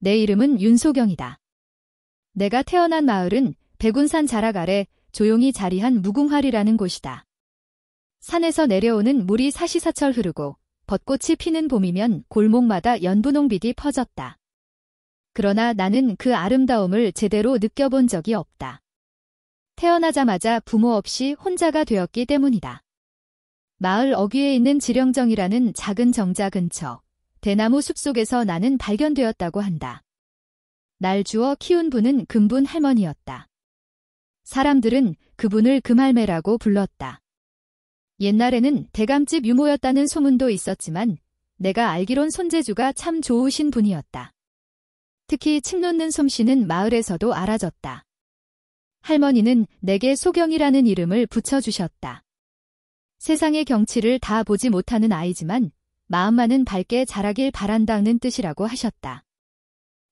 내 이름은 윤소경이다. 내가 태어난 마을은 백운산 자락 아래 조용히 자리한 무궁화리라는 곳이다. 산에서 내려오는 물이 사시사철 흐르고 벚꽃이 피는 봄이면 골목마다 연분홍빛이 퍼졌다. 그러나 나는 그 아름다움을 제대로 느껴본 적이 없다. 태어나자마자 부모 없이 혼자가 되었기 때문이다. 마을 어귀에 있는 지령정이라는 작은 정자 근처 대나무 숲속에서 나는 발견되었다고 한다. 날 주어 키운 분은 금분 할머니였다. 사람들은 그분을 금할매라고 불렀다. 옛날에는 대감집 유모였다는 소문도 있었지만 내가 알기론 손재주가 참 좋으신 분이었다. 특히 침 놓는 솜씨는 마을에서도 알아졌다. 할머니는 내게 소경이라는 이름을 붙여주셨다. 세상의 경치를 다 보지 못하는 아이지만 마음만은 밝게 자라길 바란다는 뜻이라고 하셨다.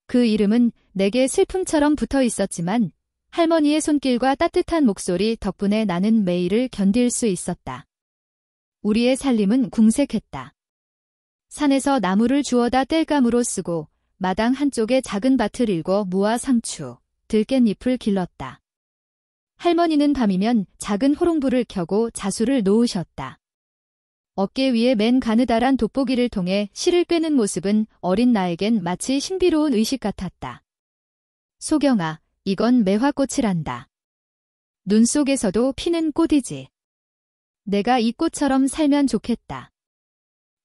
그 이름은 내게 슬픔처럼 붙어 있었지만 할머니의 손길과 따뜻한 목소리 덕분에 나는 매일을 견딜 수 있었다. 우리의 살림은 궁색했다. 산에서 나무를 주워다 땔감으로 쓰고 마당 한쪽에 작은 밭을 일궈 무와 상추, 들깻잎을 길렀다. 할머니는 밤이면 작은 호롱불을 켜고 자수를 놓으셨다. 어깨 위에 맨 가느다란 돋보기를 통해 실을 꿰는 모습은 어린 나에겐 마치 신비로운 의식 같았다. 소경아, 이건 매화꽃이란다. 눈 속에서도 피는 꽃이지. 내가 이 꽃처럼 살면 좋겠다.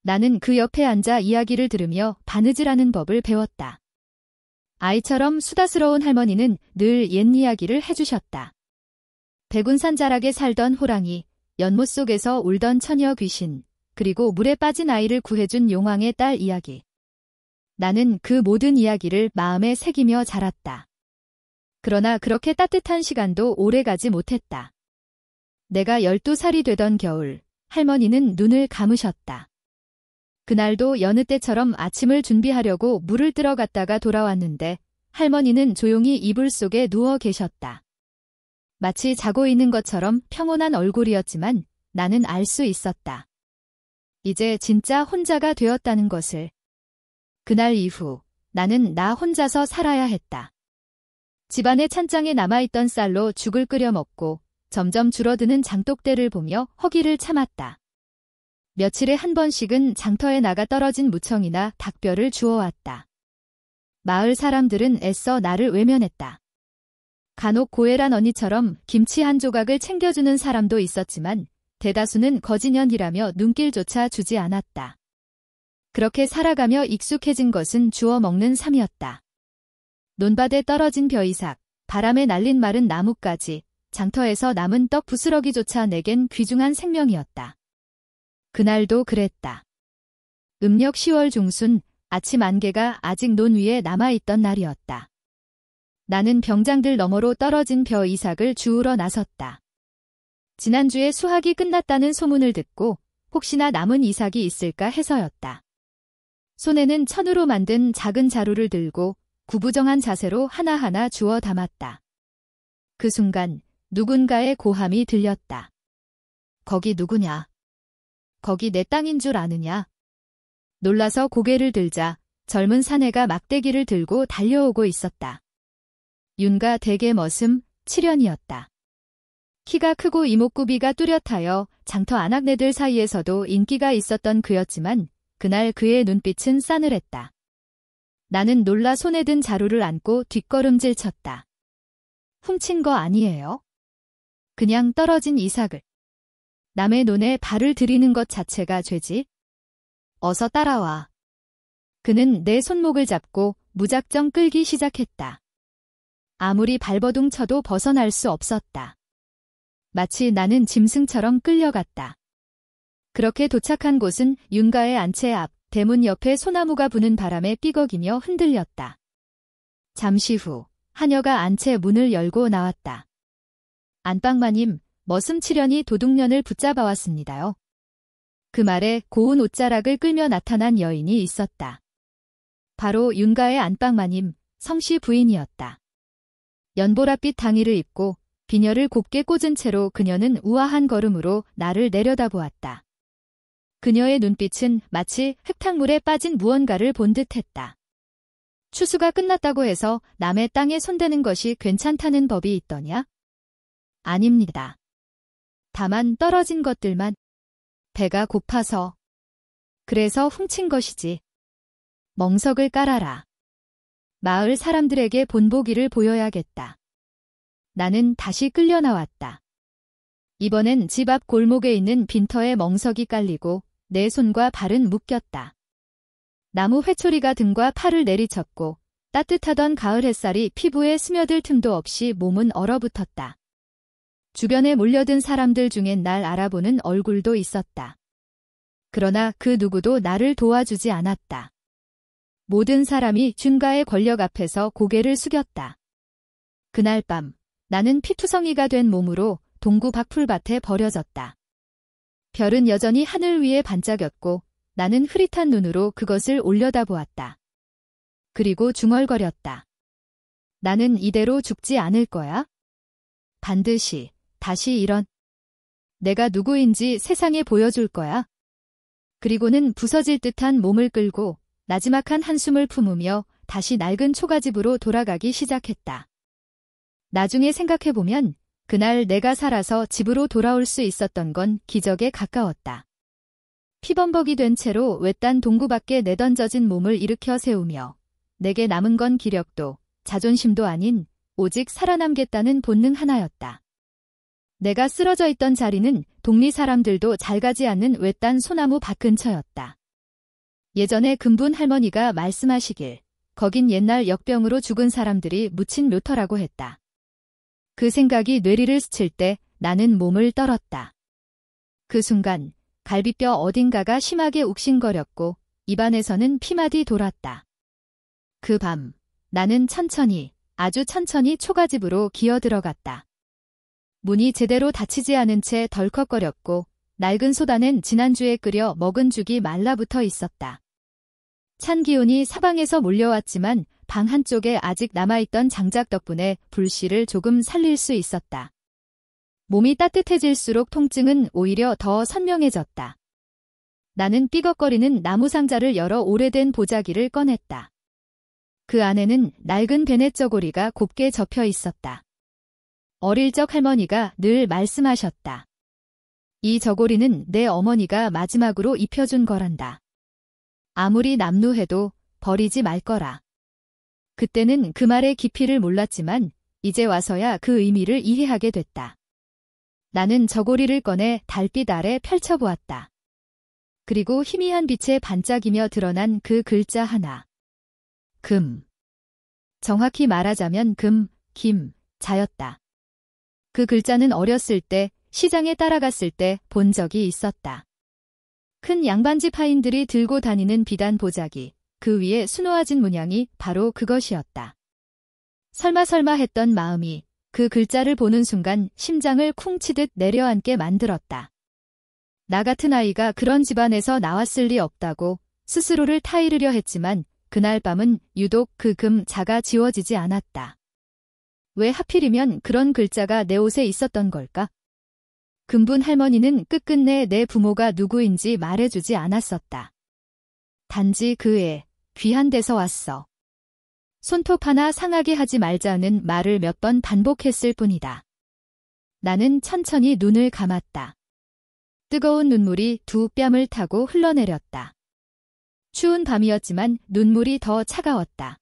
나는 그 옆에 앉아 이야기를 들으며 바느질하는 법을 배웠다. 아이처럼 수다스러운 할머니는 늘 옛 이야기를 해주셨다. 백운산 자락에 살던 호랑이, 연못 속에서 울던 처녀 귀신, 그리고 물에 빠진 아이를 구해준 용왕의 딸 이야기. 나는 그 모든 이야기를 마음에 새기며 자랐다. 그러나 그렇게 따뜻한 시간도 오래가지 못했다. 내가 12살이 되던 겨울, 할머니는 눈을 감으셨다. 그날도 여느 때처럼 아침을 준비하려고 물을 뜨러 갔다가 돌아왔는데 할머니는 조용히 이불 속에 누워 계셨다. 마치 자고 있는 것처럼 평온한 얼굴이었지만 나는 알 수 있었다. 이제 진짜 혼자가 되었다는 것을. 그날 이후 나는 나 혼자서 살아야 했다. 집안의 찬장에 남아있던 쌀로 죽을 끓여 먹고 점점 줄어드는 장독대를 보며 허기를 참았다. 며칠에 한 번씩은 장터에 나가 떨어진 무청이나 닭뼈를 주워왔다. 마을 사람들은 애써 나를 외면했다. 간혹 고애란 언니처럼 김치 한 조각을 챙겨주는 사람도 있었지만 대다수는 거지년이라며 눈길조차 주지 않았다. 그렇게 살아가며 익숙해진 것은 주워 먹는 삶이었다. 논밭에 떨어진 벼이삭, 바람에 날린 마른 나뭇가지, 장터에서 남은 떡 부스러기조차 내겐 귀중한 생명이었다. 그날도 그랬다. 음력 10월 중순 아침 안개가 아직 논 위에 남아있던 날이었다. 나는 병장들 너머로 떨어진 벼 이삭을 주우러 나섰다. 지난주에 수확이 끝났다는 소문을 듣고 혹시나 남은 이삭이 있을까 해서였다. 손에는 천으로 만든 작은 자루를 들고 구부정한 자세로 하나하나 주워 담았다. 그 순간 누군가의 고함이 들렸다. 거기 누구냐? 거기 내 땅인 줄 아느냐? 놀라서 고개를 들자 젊은 사내가 막대기를 들고 달려오고 있었다. 윤가 대개 머슴 7년이었다. 키가 크고 이목구비가 뚜렷하여 장터 아낙네들 사이에서도 인기가 있었던 그였지만 그날 그의 눈빛은 싸늘했다. 나는 놀라 손에 든 자루를 안고 뒷걸음질 쳤다. 훔친 거 아니에요? 그냥 떨어진 이삭을. 남의 논에 발을 들이는 것 자체가 죄지. 어서 따라와. 그는 내 손목을 잡고 무작정 끌기 시작했다. 아무리 발버둥 쳐도 벗어날 수 없었다. 마치 나는 짐승처럼 끌려갔다. 그렇게 도착한 곳은 윤가의 안채 앞 대문 옆에 소나무가 부는 바람에 삐걱이며 흔들렸다. 잠시 후 하녀가 안채 문을 열고 나왔다. 안방마님, 머슴 7년이 도둑년을 붙잡아 왔습니다요. 그 말에 고운 옷자락을 끌며 나타난 여인이 있었다. 바로 윤가의 안방마님, 성씨 부인이었다. 연보랏빛 당의를 입고 비녀를 곱게 꽂은 채로 그녀는 우아한 걸음으로 나를 내려다보았다. 그녀의 눈빛은 마치 흙탕물에 빠진 무언가를 본 듯했다. 추수가 끝났다고 해서 남의 땅에 손대는 것이 괜찮다는 법이 있더냐? 아닙니다. 다만 떨어진 것들만 배가 고파서 그래서 훔친 것이지. 멍석을 깔아라. 마을 사람들에게 본보기를 보여야겠다. 나는 다시 끌려 나왔다. 이번엔 집 앞 골목에 있는 빈터에 멍석이 깔리고 내 손과 발은 묶였다. 나무 회초리가 등과 팔을 내리쳤고 따뜻하던 가을 햇살이 피부에 스며들 틈도 없이 몸은 얼어붙었다. 주변에 몰려든 사람들 중엔 날 알아보는 얼굴도 있었다. 그러나 그 누구도 나를 도와주지 않았다. 모든 사람이 준가의 권력 앞에서 고개를 숙였다. 그날 밤 나는 피투성이가 된 몸으로 동구 박풀밭에 버려졌다. 별은 여전히 하늘 위에 반짝였고 나는 흐릿한 눈으로 그것을 올려다보았다. 그리고 중얼거렸다. 나는 이대로 죽지 않을 거야? 반드시 다시 내가 누구인지 세상에 보여줄 거야. 그리고는 부서질 듯한 몸을 끌고 나지막한 한숨을 품으며 다시 낡은 초가집으로 돌아가기 시작했다. 나중에 생각해보면 그날 내가 살아서 집으로 돌아올 수 있었던 건 기적에 가까웠다. 피범벅이 된 채로 외딴 동구 밖에 내던져진 몸을 일으켜 세우며 내게 남은 건 기력도 자존심도 아닌 오직 살아남겠다는 본능 하나였다. 내가 쓰러져 있던 자리는 동리 사람들도 잘 가지 않는 외딴 소나무 밭 근처였다. 예전에 금분 할머니가 말씀하시길 거긴 옛날 역병으로 죽은 사람들이 묻힌 묘터라고 했다. 그 생각이 뇌리를 스칠 때 나는 몸을 떨었다. 그 순간 갈비뼈 어딘가가 심하게 욱신거렸고 입안에서는 피마디 돌았다. 그 밤 나는 천천히 아주 천천히 초가집으로 기어 들어갔다. 문이 제대로 닫히지 않은 채 덜컥거렸고 낡은 소단엔 지난주에 끓여 먹은 죽이 말라붙어 있었다. 찬 기운이 사방에서 몰려왔지만 방 한쪽에 아직 남아있던 장작 덕분에 불씨를 조금 살릴 수 있었다. 몸이 따뜻해질수록 통증은 오히려 더 선명해졌다. 나는 삐걱거리는 나무 상자를 열어 오래된 보자기를 꺼냈다. 그 안에는 낡은 베넷 저고리가 곱게 접혀 있었다. 어릴 적 할머니가 늘 말씀하셨다. 이 저고리는 내 어머니가 마지막으로 입혀준 거란다. 아무리 남루해도 버리지 말 거라. 그때는 그 말의 깊이를 몰랐지만 이제 와서야 그 의미를 이해하게 됐다. 나는 저고리를 꺼내 달빛 아래 펼쳐보았다. 그리고 희미한 빛에 반짝이며 드러난 그 글자 하나. 금. 정확히 말하자면 금, 김, 자였다. 그 글자는 어렸을 때 시장에 따라갔을 때 본 적이 있었다. 큰 양반집 하인들이 들고 다니는 비단 보자기, 그 위에 수놓아진 문양이 바로 그것이었다. 설마 했던 마음이 그 글자를 보는 순간 심장을 쿵 치듯 내려앉게 만들었다. 나 같은 아이가 그런 집안에서 나왔을 리 없다고 스스로를 타이르려 했지만 그날 밤은 유독 그 금자가 지워지지 않았다. 왜 하필이면 그런 글자가 내 옷에 있었던 걸까? 금분 할머니는 끝끝내 내 부모가 누구인지 말해주지 않았었다. 단지 그의 귀한 데서 왔어. 손톱 하나 상하게 하지 말자는 말을 몇 번 반복했을 뿐이다. 나는 천천히 눈을 감았다. 뜨거운 눈물이 두 뺨을 타고 흘러내렸다. 추운 밤이었지만 눈물이 더 차가웠다.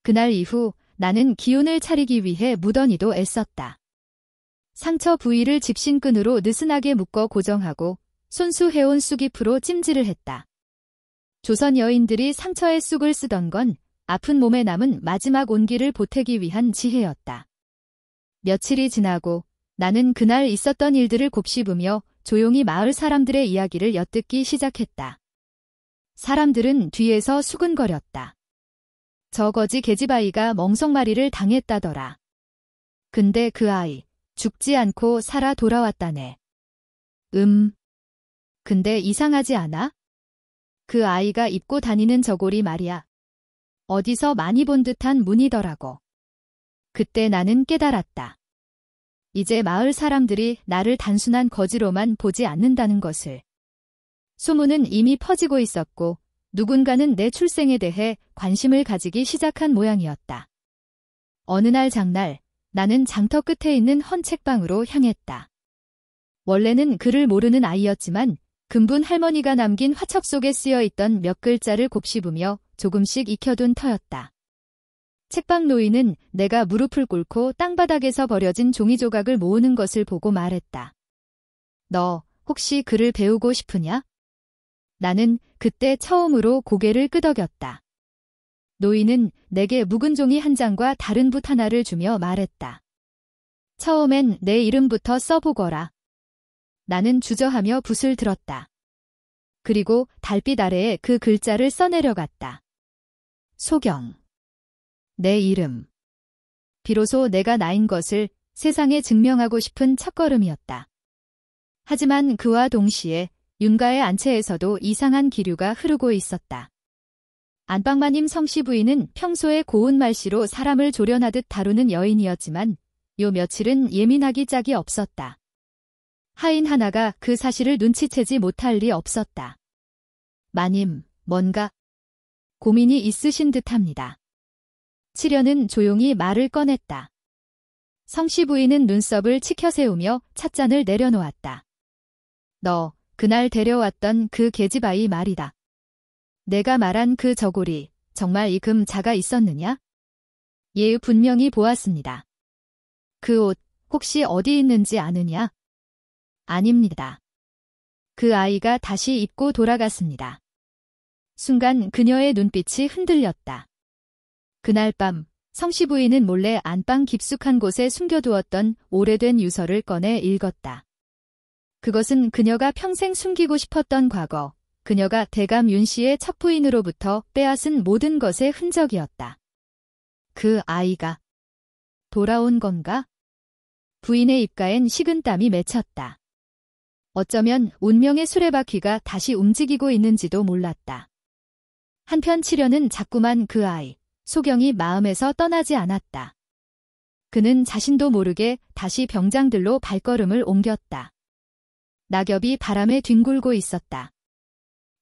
그날 이후 나는 기운을 차리기 위해 무던히도 애썼다. 상처 부위를 집신끈으로 느슨하게 묶어 고정하고 손수해온 쑥잎으로 찜질을 했다. 조선 여인들이 상처에 쑥을 쓰던 건 아픈 몸에 남은 마지막 온기를 보태기 위한 지혜였다. 며칠이 지나고 나는 그날 있었던 일들을 곱씹으며 조용히 마을 사람들의 이야기를 엿듣기 시작했다. 사람들은 뒤에서 수근거렸다. 저 거지 계집아이가 멍석마리를 당했다더라. 근데 그 아이 죽지 않고 살아 돌아왔다네. 근데 이상하지 않아? 그 아이가 입고 다니는 저고리 말이야. 어디서 많이 본 듯한 무늬더라고. 그때 나는 깨달았다. 이제 마을 사람들이 나를 단순한 거지로만 보지 않는다는 것을. 소문은 이미 퍼지고 있었고 누군가는 내 출생에 대해 관심을 가지기 시작한 모양이었다. 어느 날 장날, 나는 장터 끝에 있는 헌 책방으로 향했다. 원래는 글을 모르는 아이였지만 근분 할머니가 남긴 화첩 속에 쓰여있던 몇 글자를 곱씹으며 조금씩 익혀둔 터였다. 책방 노인은 내가 무릎을 꿇고 땅바닥에서 버려진 종이 조각을 모으는 것을 보고 말했다. 너 혹시 글을 배우고 싶으냐? 나는 그때 처음으로 고개를 끄덕였다. 노인은 내게 묵은 종이 한 장과 다른 붓 하나를 주며 말했다. 처음엔 내 이름부터 써보거라. 나는 주저하며 붓을 들었다. 그리고 달빛 아래에 그 글자를 써내려갔다. 소경. 내 이름. 비로소 내가 나인 것을 세상에 증명하고 싶은 첫걸음이었다. 하지만 그와 동시에 윤가의 안채에서도 이상한 기류가 흐르고 있었다. 안방마님 성씨 부인은 평소에 고운 말씨로 사람을 조련하듯 다루는 여인이었지만 요 며칠은 예민하기 짝이 없었다. 하인 하나가 그 사실을 눈치채지 못할 리 없었다. 마님, 뭔가 고민이 있으신 듯합니다. 칠연은 조용히 말을 꺼냈다. 성씨 부인은 눈썹을 치켜세우며 찻잔을 내려놓았다. 너 그날 데려왔던 그 계집아이 말이다. 내가 말한 그 저고리, 정말 이 금 자가 있었느냐? 예, 분명히 보았습니다. 그 옷 혹시 어디 있는지 아느냐? 아닙니다. 그 아이가 다시 입고 돌아갔습니다. 순간 그녀의 눈빛이 흔들렸다. 그날 밤 성씨 부인은 몰래 안방 깊숙한 곳에 숨겨두었던 오래된 유서를 꺼내 읽었다. 그것은 그녀가 평생 숨기고 싶었던 과거, 그녀가 대감 윤 씨의 첫 부인으로부터 빼앗은 모든 것의 흔적이었다. 그 아이가 돌아온 건가? 부인의 입가엔 식은땀이 맺혔다. 어쩌면 운명의 수레바퀴가 다시 움직이고 있는지도 몰랐다. 한편 칠연은 자꾸만 그 아이, 소경이 마음에서 떠나지 않았다. 그는 자신도 모르게 다시 병장들로 발걸음을 옮겼다. 낙엽이 바람에 뒹굴고 있었다.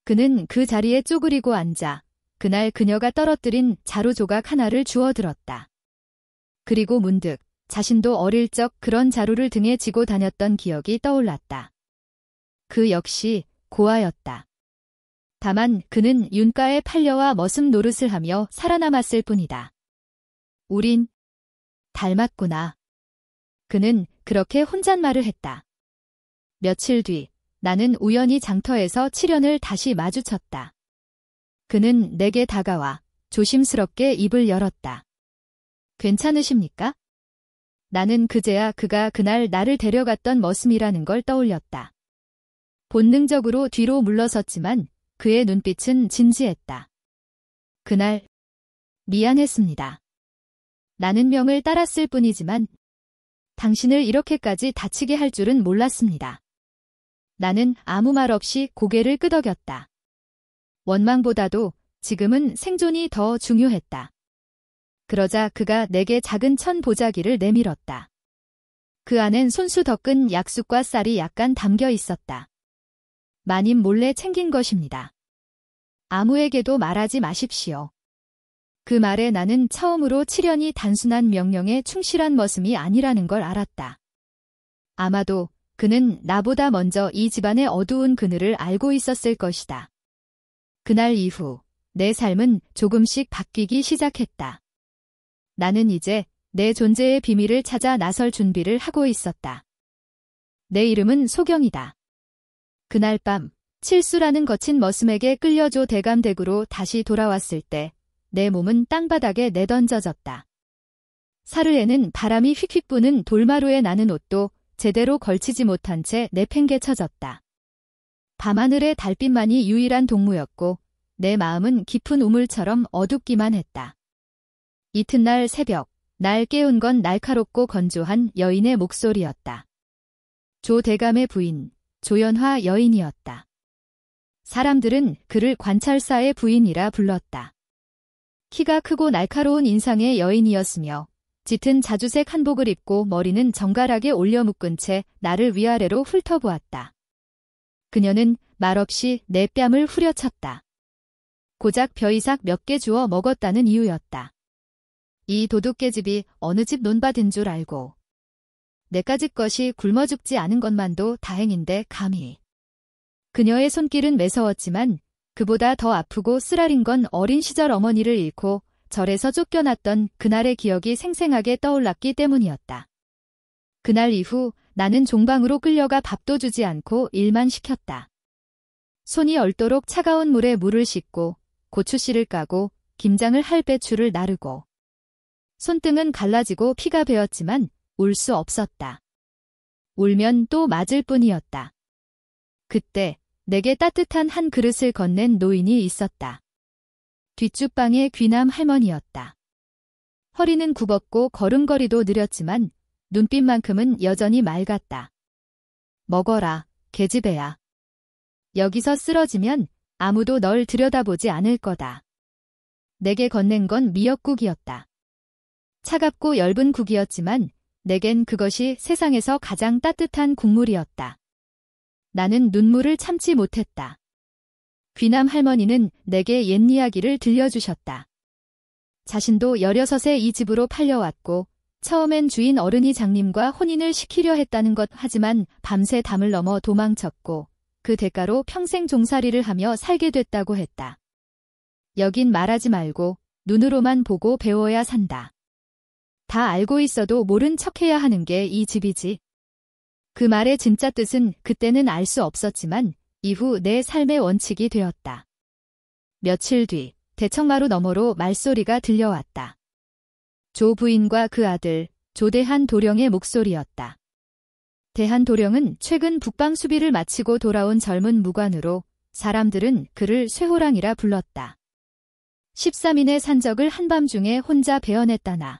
그는 그 자리에 쪼그리고 앉아 그날 그녀가 떨어뜨린 자루 조각 하나를 주워들었다. 그리고 문득 자신도 어릴 적 그런 자루를 등에 지고 다녔던 기억이 떠올랐다. 그 역시 고아였다. 다만 그는 윤가의 팔려와 머슴 노릇을 하며 살아남았을 뿐이다. 우린 닮았구나. 그는 그렇게 혼잣말을 했다. 며칠 뒤 나는 우연히 장터에서 칠연을 다시 마주쳤다. 그는 내게 다가와 조심스럽게 입을 열었다. 괜찮으십니까? 나는 그제야 그가 그날 나를 데려갔던 머슴이라는 걸 떠올렸다. 본능적으로 뒤로 물러섰지만 그의 눈빛은 진지했다. 그날 미안했습니다. 나는 명을 따랐을 뿐이지만 당신을 이렇게까지 다치게 할 줄은 몰랐습니다. 나는 아무 말 없이 고개를 끄덕였다. 원망보다도 지금은 생존이 더 중요했다. 그러자 그가 내게 작은 천 보자기를 내밀었다. 그 안엔 손수 더 끈 약쑥과 쌀이 약간 담겨 있었다. 마님 몰래 챙긴 것입니다. 아무에게도 말하지 마십시오. 그 말에 나는 처음으로 칠연이 단순한 명령에 충실한 머슴이 아니라는 걸 알았다. 아마도 그는 나보다 먼저 이 집안의 어두운 그늘을 알고 있었을 것이다. 그날 이후 내 삶은 조금씩 바뀌기 시작했다. 나는 이제 내 존재의 비밀을 찾아 나설 준비를 하고 있었다. 내 이름은 소경이다. 그날 밤 칠수라는 거친 머슴에게 끌려줘 대감댁으로 다시 돌아왔을 때 내 몸은 땅바닥에 내던져졌다. 사르에는 바람이 휙휙 부는 돌마루에 나는 옷도 제대로 걸치지 못한 채 내팽개쳐졌다. 밤하늘의 달빛만이 유일한 동무였고 내 마음은 깊은 우물처럼 어둡기만 했다. 이튿날 새벽, 날 깨운 건 날카롭고 건조한 여인의 목소리였다. 조 대감의 부인, 조연화 여인이었다. 사람들은 그를 관찰사의 부인이라 불렀다. 키가 크고 날카로운 인상의 여인이었으며 짙은 자주색 한복을 입고 머리는 정갈하게 올려 묶은 채 나를 위아래로 훑어보았다. 그녀는 말없이 내 뺨을 후려쳤다. 고작 벼이삭 몇 개 주워 먹었다는 이유였다. 이 도둑개집이 어느 집 논밭인 줄 알고. 내까짓 것이 굶어 죽지 않은 것만도 다행인데 감히. 그녀의 손길은 매서웠지만 그보다 더 아프고 쓰라린 건 어린 시절 어머니를 잃고 절에서 쫓겨났던 그날의 기억이 생생하게 떠올랐기 때문이었다. 그날 이후 나는 종방으로 끌려가 밥도 주지 않고 일만 시켰다. 손이 얼도록 차가운 물에 물을 씻고 고추씨를 까고 김장을 할 배추를 나르고. 손등은 갈라지고 피가 배었지만 울 수 없었다. 울면 또 맞을 뿐이었다. 그때 내게 따뜻한 한 그릇을 건넨 노인이 있었다. 뒷주방의 귀남 할머니였다. 허리는 굽었고 걸음걸이도 느렸지만 눈빛만큼은 여전히 맑았다. 먹어라, 계집애야. 여기서 쓰러지면 아무도 널 들여다보지 않을 거다. 내게 건넨 건 미역국이었다. 차갑고 엷은 국이었지만 내겐 그것이 세상에서 가장 따뜻한 국물이었다. 나는 눈물을 참지 못했다. 귀남 할머니는 내게 옛 이야기를 들려주셨다. 자신도 16에 이 집으로 팔려왔고 처음엔 주인 어른이 장님과 혼인을 시키려 했다는 것 하지만 밤새 담을 넘어 도망쳤고 그 대가로 평생 종살이를 하며 살게 됐다고 했다. 여긴 말하지 말고 눈으로만 보고 배워야 산다. 다 알고 있어도 모른 척해야 하는 게 이 집이지. 그 말의 진짜 뜻은 그때는 알 수 없었지만 이후 내 삶의 원칙이 되었다. 며칠 뒤 대청마루 너머로 말소리가 들려왔다. 조 부인과 그 아들 조대한 도령의 목소리였다. 대한 도령은 최근 북방 수비를 마치고 돌아온 젊은 무관으로 사람들은 그를 쇠호랑이라 불렀다. 13인의 산적을 한밤중에 혼자 베어냈다나.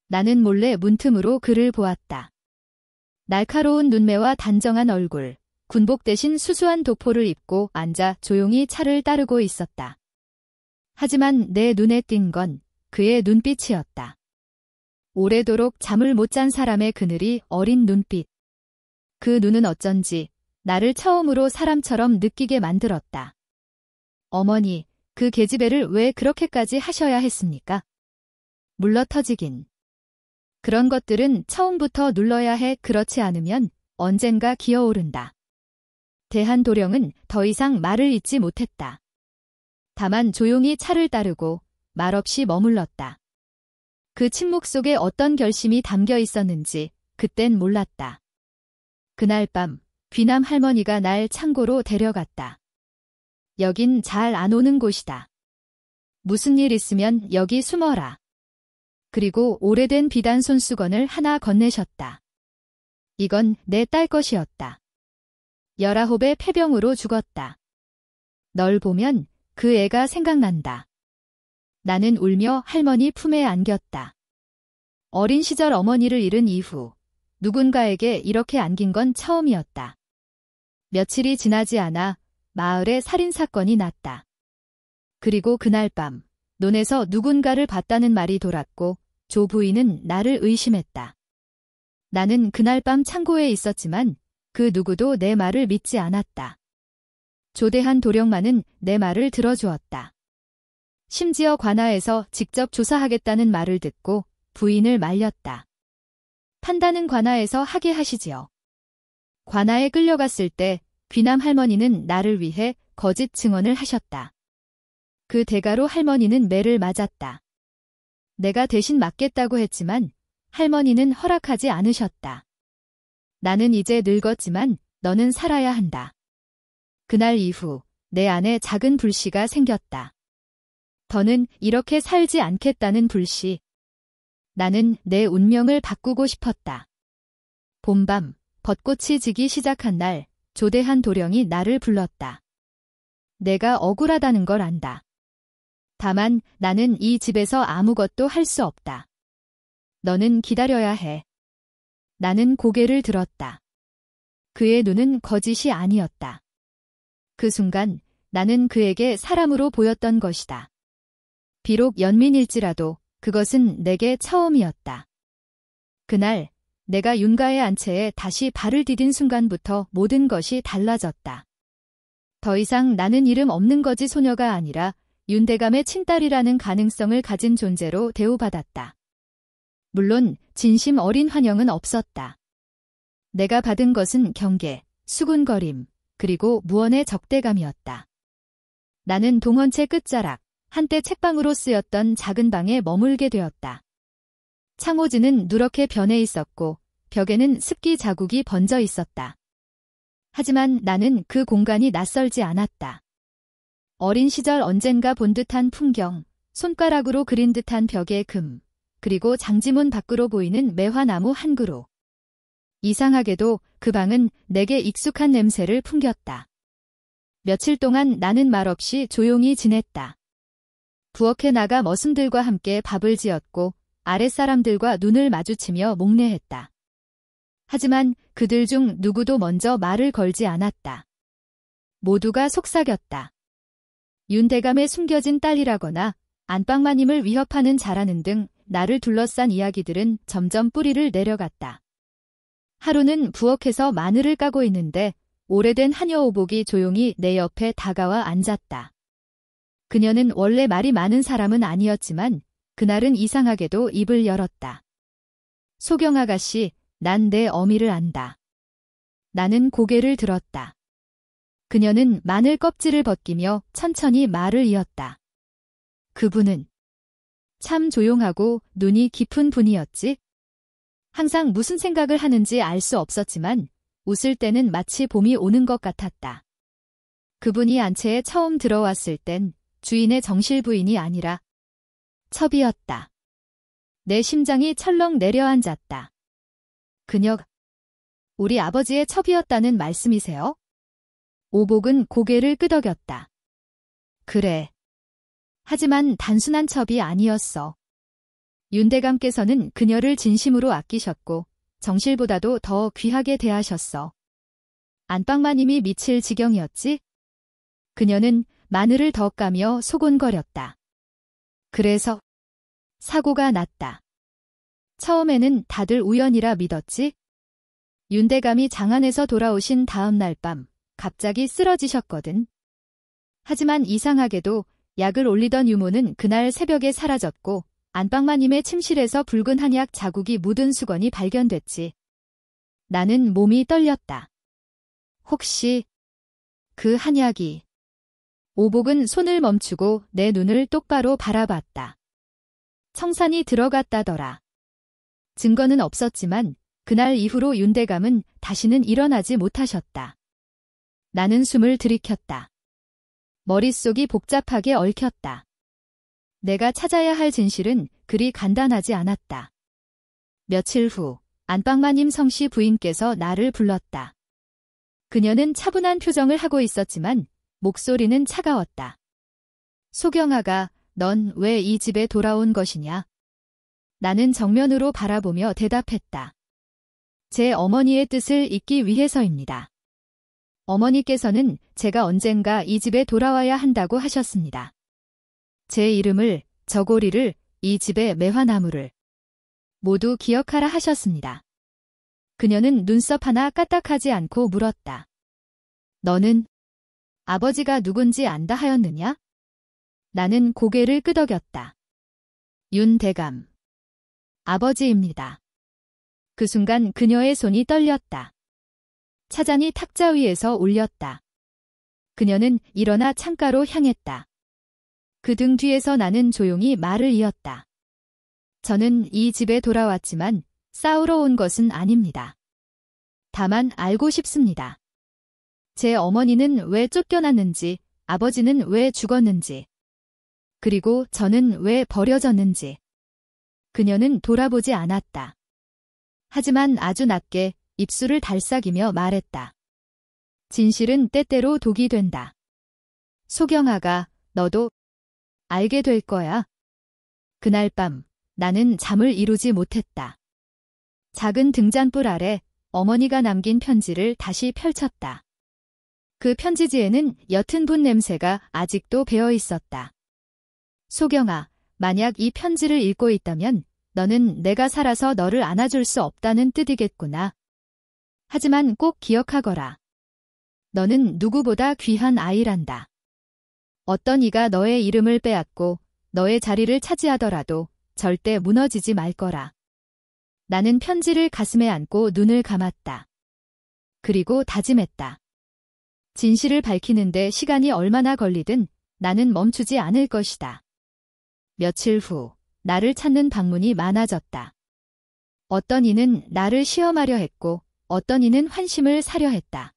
나는 몰래 문틈으로 그를 보았다. 날카로운 눈매와 단정한 얼굴, 군복 대신 수수한 도포를 입고 앉아 조용히 차를 따르고 있었다. 하지만 내 눈에 띈 건 그의 눈빛이었다. 오래도록 잠을 못 잔 사람의 그늘이 어린 눈빛. 그 눈은 어쩐지 나를 처음으로 사람처럼 느끼게 만들었다. 어머니, 그 계집애를 왜 그렇게까지 하셔야 했습니까? 물러터지긴. 그런 것들은 처음부터 눌러야 해. 그렇지 않으면 언젠가 기어오른다. 대한 도령은 더 이상 말을 잇지 못했다. 다만 조용히 차를 따르고 말없이 머물렀다. 그 침묵 속에 어떤 결심이 담겨 있었는지 그땐 몰랐다. 그날 밤 귀남 할머니가 날 창고로 데려갔다. 여긴 잘 안 오는 곳이다. 무슨 일 있으면 여기 숨어라. 그리고 오래된 비단 손수건을 하나 건네셨다. 이건 내 딸 것이었다. 19의 폐병으로 죽었다. 널 보면 그 애가 생각난다. 나는 울며 할머니 품에 안겼다. 어린 시절 어머니를 잃은 이후 누군가에게 이렇게 안긴 건 처음이었다. 며칠이 지나지 않아 마을에 살인사건이 났다. 그리고 그날 밤 논에서 누군가를 봤다는 말이 돌았고 조 부인은 나를 의심했다. 나는 그날 밤 창고에 있었지만 그 누구도 내 말을 믿지 않았다. 조대한 도령만은 내 말을 들어주었다. 심지어 관아에서 직접 조사하겠다는 말을 듣고 부인을 말렸다. 판단은 관아에서 하게 하시지요. 관아에 끌려갔을 때 귀남 할머니는 나를 위해 거짓 증언을 하셨다. 그 대가로 할머니는 매를 맞았다. 내가 대신 맞겠다고 했지만 할머니는 허락하지 않으셨다. 나는 이제 늙었지만 너는 살아야 한다. 그날 이후 내 안에 작은 불씨가 생겼다. 더는 이렇게 살지 않겠다는 불씨. 나는 내 운명을 바꾸고 싶었다. 봄밤, 벚꽃이 지기 시작한 날, 조대한 도령이 나를 불렀다. 내가 억울하다는 걸 안다. 다만 나는 이 집에서 아무것도 할 수 없다. 너는 기다려야 해. 나는 고개를 들었다. 그의 눈은 거짓이 아니었다. 그 순간 나는 그에게 사람으로 보였던 것이다. 비록 연민일지라도 그것은 내게 처음이었다. 그날 내가 윤가의 안채에 다시 발을 디딘 순간부터 모든 것이 달라졌다. 더 이상 나는 이름 없는 거지 소녀가 아니라 윤대감의 친딸이라는 가능성을 가진 존재로 대우받았다. 물론 진심 어린 환영은 없었다. 내가 받은 것은 경계, 수군거림, 그리고 무언의 적대감이었다. 나는 동원체 끝자락, 한때 책방으로 쓰였던 작은 방에 머물게 되었다. 창호지는 누렇게 변해 있었고 벽에는 습기 자국이 번져 있었다. 하지만 나는 그 공간이 낯설지 않았다. 어린 시절 언젠가 본 듯한 풍경, 손가락으로 그린 듯한 벽의 금, 그리고 장지문 밖으로 보이는 매화나무 한 그루. 이상하게도 그 방은 내게 익숙한 냄새를 풍겼다. 며칠 동안 나는 말없이 조용히 지냈다. 부엌에 나가 머슴들과 함께 밥을 지었고 아랫사람들과 눈을 마주치며 목례했다. 하지만 그들 중 누구도 먼저 말을 걸지 않았다. 모두가 속삭였다. 윤대감의 숨겨진 딸이라거나 안방마님을 위협하는 자라는 등 나를 둘러싼 이야기들은 점점 뿌리를 내려갔다. 하루는 부엌에서 마늘을 까고 있는데 오래된 하녀 오복이 조용히 내 옆에 다가와 앉았다. 그녀는 원래 말이 많은 사람은 아니었지만 그날은 이상하게도 입을 열었다. 소경아가씨, 난 내 어미를 안다. 나는 고개를 들었다. 그녀는 마늘 껍질을 벗기며 천천히 말을 이었다. 그분은 참 조용하고 눈이 깊은 분이었지. 항상 무슨 생각을 하는지 알 수 없었지만 웃을 때는 마치 봄이 오는 것 같았다. 그분이 안채에 처음 들어왔을 땐 주인의 정실 부인이 아니라 첩이었다. 내 심장이 철렁 내려앉았다. 그녀가 우리 아버지의 첩이었다는 말씀이세요? 오복은 고개를 끄덕였다. 그래. 하지만 단순한 첩이 아니었어. 윤대감께서는 그녀를 진심으로 아끼셨고 정실보다도 더 귀하게 대하셨어. 안방마님이 미칠 지경이었지? 그녀는 마늘을 더 까며 소곤거렸다. 그래서 사고가 났다. 처음에는 다들 우연이라 믿었지? 윤대감이 장안에서 돌아오신 다음 날 밤 갑자기 쓰러지셨거든. 하지만 이상하게도 약을 올리던 유모는 그날 새벽에 사라졌고 안방마님의 침실에서 붉은 한약 자국이 묻은 수건이 발견됐지. 나는 몸이 떨렸다. 혹시 그 한약이... 오복은 손을 멈추고 내 눈을 똑바로 바라봤다. 청산이 들어갔다더라. 증거는 없었지만 그날 이후로 윤대감은 다시는 일어나지 못하셨다. 나는 숨을 들이켰다. 머릿속이 복잡하게 얽혔다. 내가 찾아야 할 진실은 그리 간단하지 않았다. 며칠 후 안방마님 성씨 부인께서 나를 불렀다. 그녀는 차분한 표정을 하고 있었지만 목소리는 차가웠다. 소경아가 넌 왜 이 집에 돌아온 것이냐? 나는 정면으로 바라보며 대답했다. 제 어머니의 뜻을 잇기 위해서입니다. 어머니께서는 제가 언젠가 이 집에 돌아와야 한다고 하셨습니다. 제 이름을, 저고리를, 이 집의 매화나무를 모두 기억하라 하셨습니다. 그녀는 눈썹 하나 까딱하지 않고 물었다. 너는 아버지가 누군지 안다 하였느냐? 나는 고개를 끄덕였다. 윤대감. 아버지입니다. 그 순간 그녀의 손이 떨렸다. 차잔이 탁자 위에서 울렸다. 그녀는 일어나 창가로 향했다. 그 등 뒤에서 나는 조용히 말을 이었다. 저는 이 집에 돌아왔지만 싸우러 온 것은 아닙니다. 다만 알고 싶습니다. 제 어머니는 왜 쫓겨났는지, 아버지는 왜 죽었는지, 그리고 저는 왜 버려졌는지. 그녀는 돌아보지 않았다. 하지만 아주 낮게 입술을 달싹이며 말했다. 진실은 때때로 독이 된다. 소경아가 너도 알게 될 거야. 그날 밤 나는 잠을 이루지 못했다. 작은 등잔불 아래 어머니가 남긴 편지를 다시 펼쳤다. 그 편지지에는 옅은 분 냄새가 아직도 배어 있었다. 소경아, 만약 이 편지를 읽고 있다면 너는 내가 살아서 너를 안아줄 수 없다는 뜻이겠구나. 하지만 꼭 기억하거라. 너는 누구보다 귀한 아이란다. 어떤 이가 너의 이름을 빼앗고 너의 자리를 차지하더라도 절대 무너지지 말 거라. 나는 편지를 가슴에 안고 눈을 감았다. 그리고 다짐했다. 진실을 밝히는데 시간이 얼마나 걸리든 나는 멈추지 않을 것이다. 며칠 후 나를 찾는 방문이 많아졌다. 어떤 이는 나를 시험하려 했고 어떤 이는 환심을 사려 했다.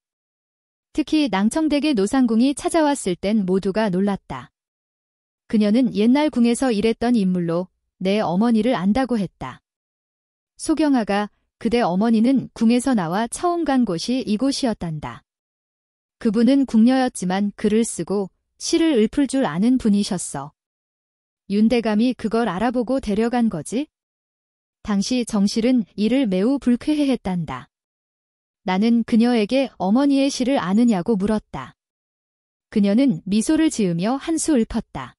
특히 낭청댁의 노상궁이 찾아왔을 땐 모두가 놀랐다. 그녀는 옛날 궁에서 일했던 인물로 내 어머니를 안다고 했다. 소경아가 그대 어머니는 궁에서 나와 처음 간 곳이 이곳이었단다. 그분은 궁녀였지만 글을 쓰고 시를 읊을 줄 아는 분이셨어. 윤대감이 그걸 알아보고 데려간 거지? 당시 정실은 이를 매우 불쾌해했단다. 나는 그녀에게 어머니의 시를 아느냐고 물었다. 그녀는 미소를 지으며 한 수 읊었다.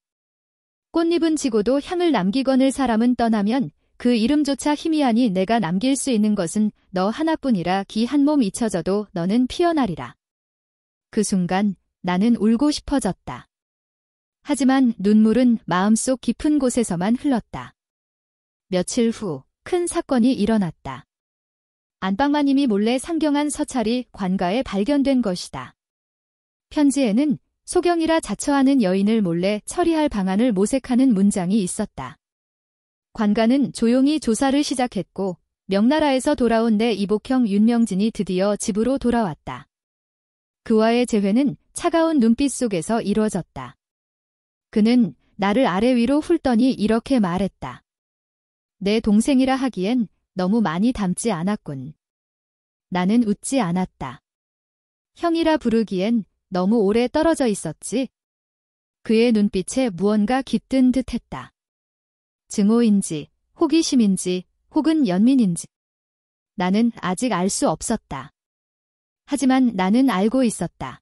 꽃잎은 지고도 향을 남기거늘 사람은 떠나면 그 이름조차 희미하니 내가 남길 수 있는 것은 너 하나뿐이라 기 한 몸 잊혀져도 너는 피어나리라. 그 순간 나는 울고 싶어졌다. 하지만 눈물은 마음속 깊은 곳에서만 흘렀다. 며칠 후 큰 사건이 일어났다. 안방마님이 몰래 상경한 서찰이 관가에 발견된 것이다. 편지에는 소경이라 자처하는 여인을 몰래 처리할 방안을 모색하는 문장이 있었다. 관가는 조용히 조사를 시작했고 명나라에서 돌아온 내 이복형 윤명진이 드디어 집으로 돌아왔다. 그와의 재회는 차가운 눈빛 속에서 이루어졌다. 그는 나를 아래 위로 훑더니 이렇게 말했다. 내 동생이라 하기엔 너무 많이 닮지 않았군. 나는 웃지 않았다. 형이라 부르기엔 너무 오래 떨어져 있었지. 그의 눈빛에 무언가 깃든 듯했다. 증오인지, 호기심인지, 혹은 연민인지. 나는 아직 알 수 없었다. 하지만 나는 알고 있었다.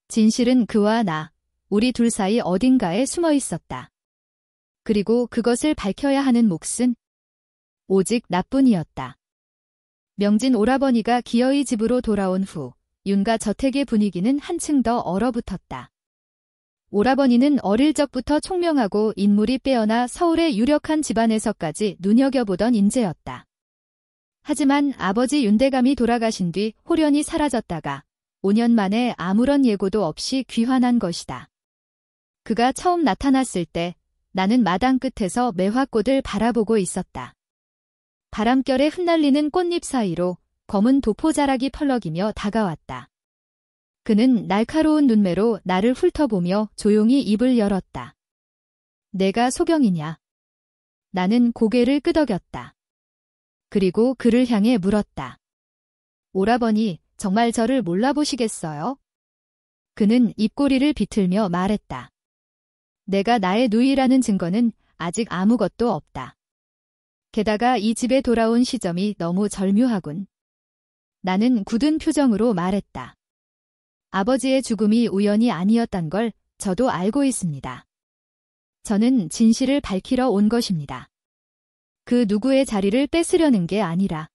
진실은 그와 나, 우리 둘 사이 어딘가에 숨어 있었다. 그리고 그것을 밝혀야 하는 몫은 오직 나뿐이었다. 명진 오라버니가 기어이 집으로 돌아온 후 윤가 저택의 분위기는 한층 더 얼어붙었다. 오라버니는 어릴 적부터 총명하고 인물이 빼어나 서울의 유력한 집안에서까지 눈여겨보던 인재였다. 하지만 아버지 윤대감이 돌아가신 뒤 홀연히 사라졌다가 5년 만에 아무런 예고도 없이 귀환한 것이다. 그가 처음 나타났을 때 나는 마당 끝에서 매화꽃을 바라보고 있었다. 바람결에 흩날리는 꽃잎 사이로 검은 도포자락이 펄럭이며 다가왔다. 그는 날카로운 눈매로 나를 훑어보며 조용히 입을 열었다. 내가 소경이냐? 나는 고개를 끄덕였다. 그리고 그를 향해 물었다. 오라버니, 정말 저를 몰라보시겠어요? 그는 입꼬리를 비틀며 말했다. 내가 나의 누이라는 증거는 아직 아무것도 없다. 게다가 이 집에 돌아온 시점이 너무 절묘하군. 나는 굳은 표정으로 말했다. 아버지의 죽음이 우연이 아니었단 걸 저도 알고 있습니다. 저는 진실을 밝히러 온 것입니다. 그 누구의 자리를 뺏으려는 게 아니라.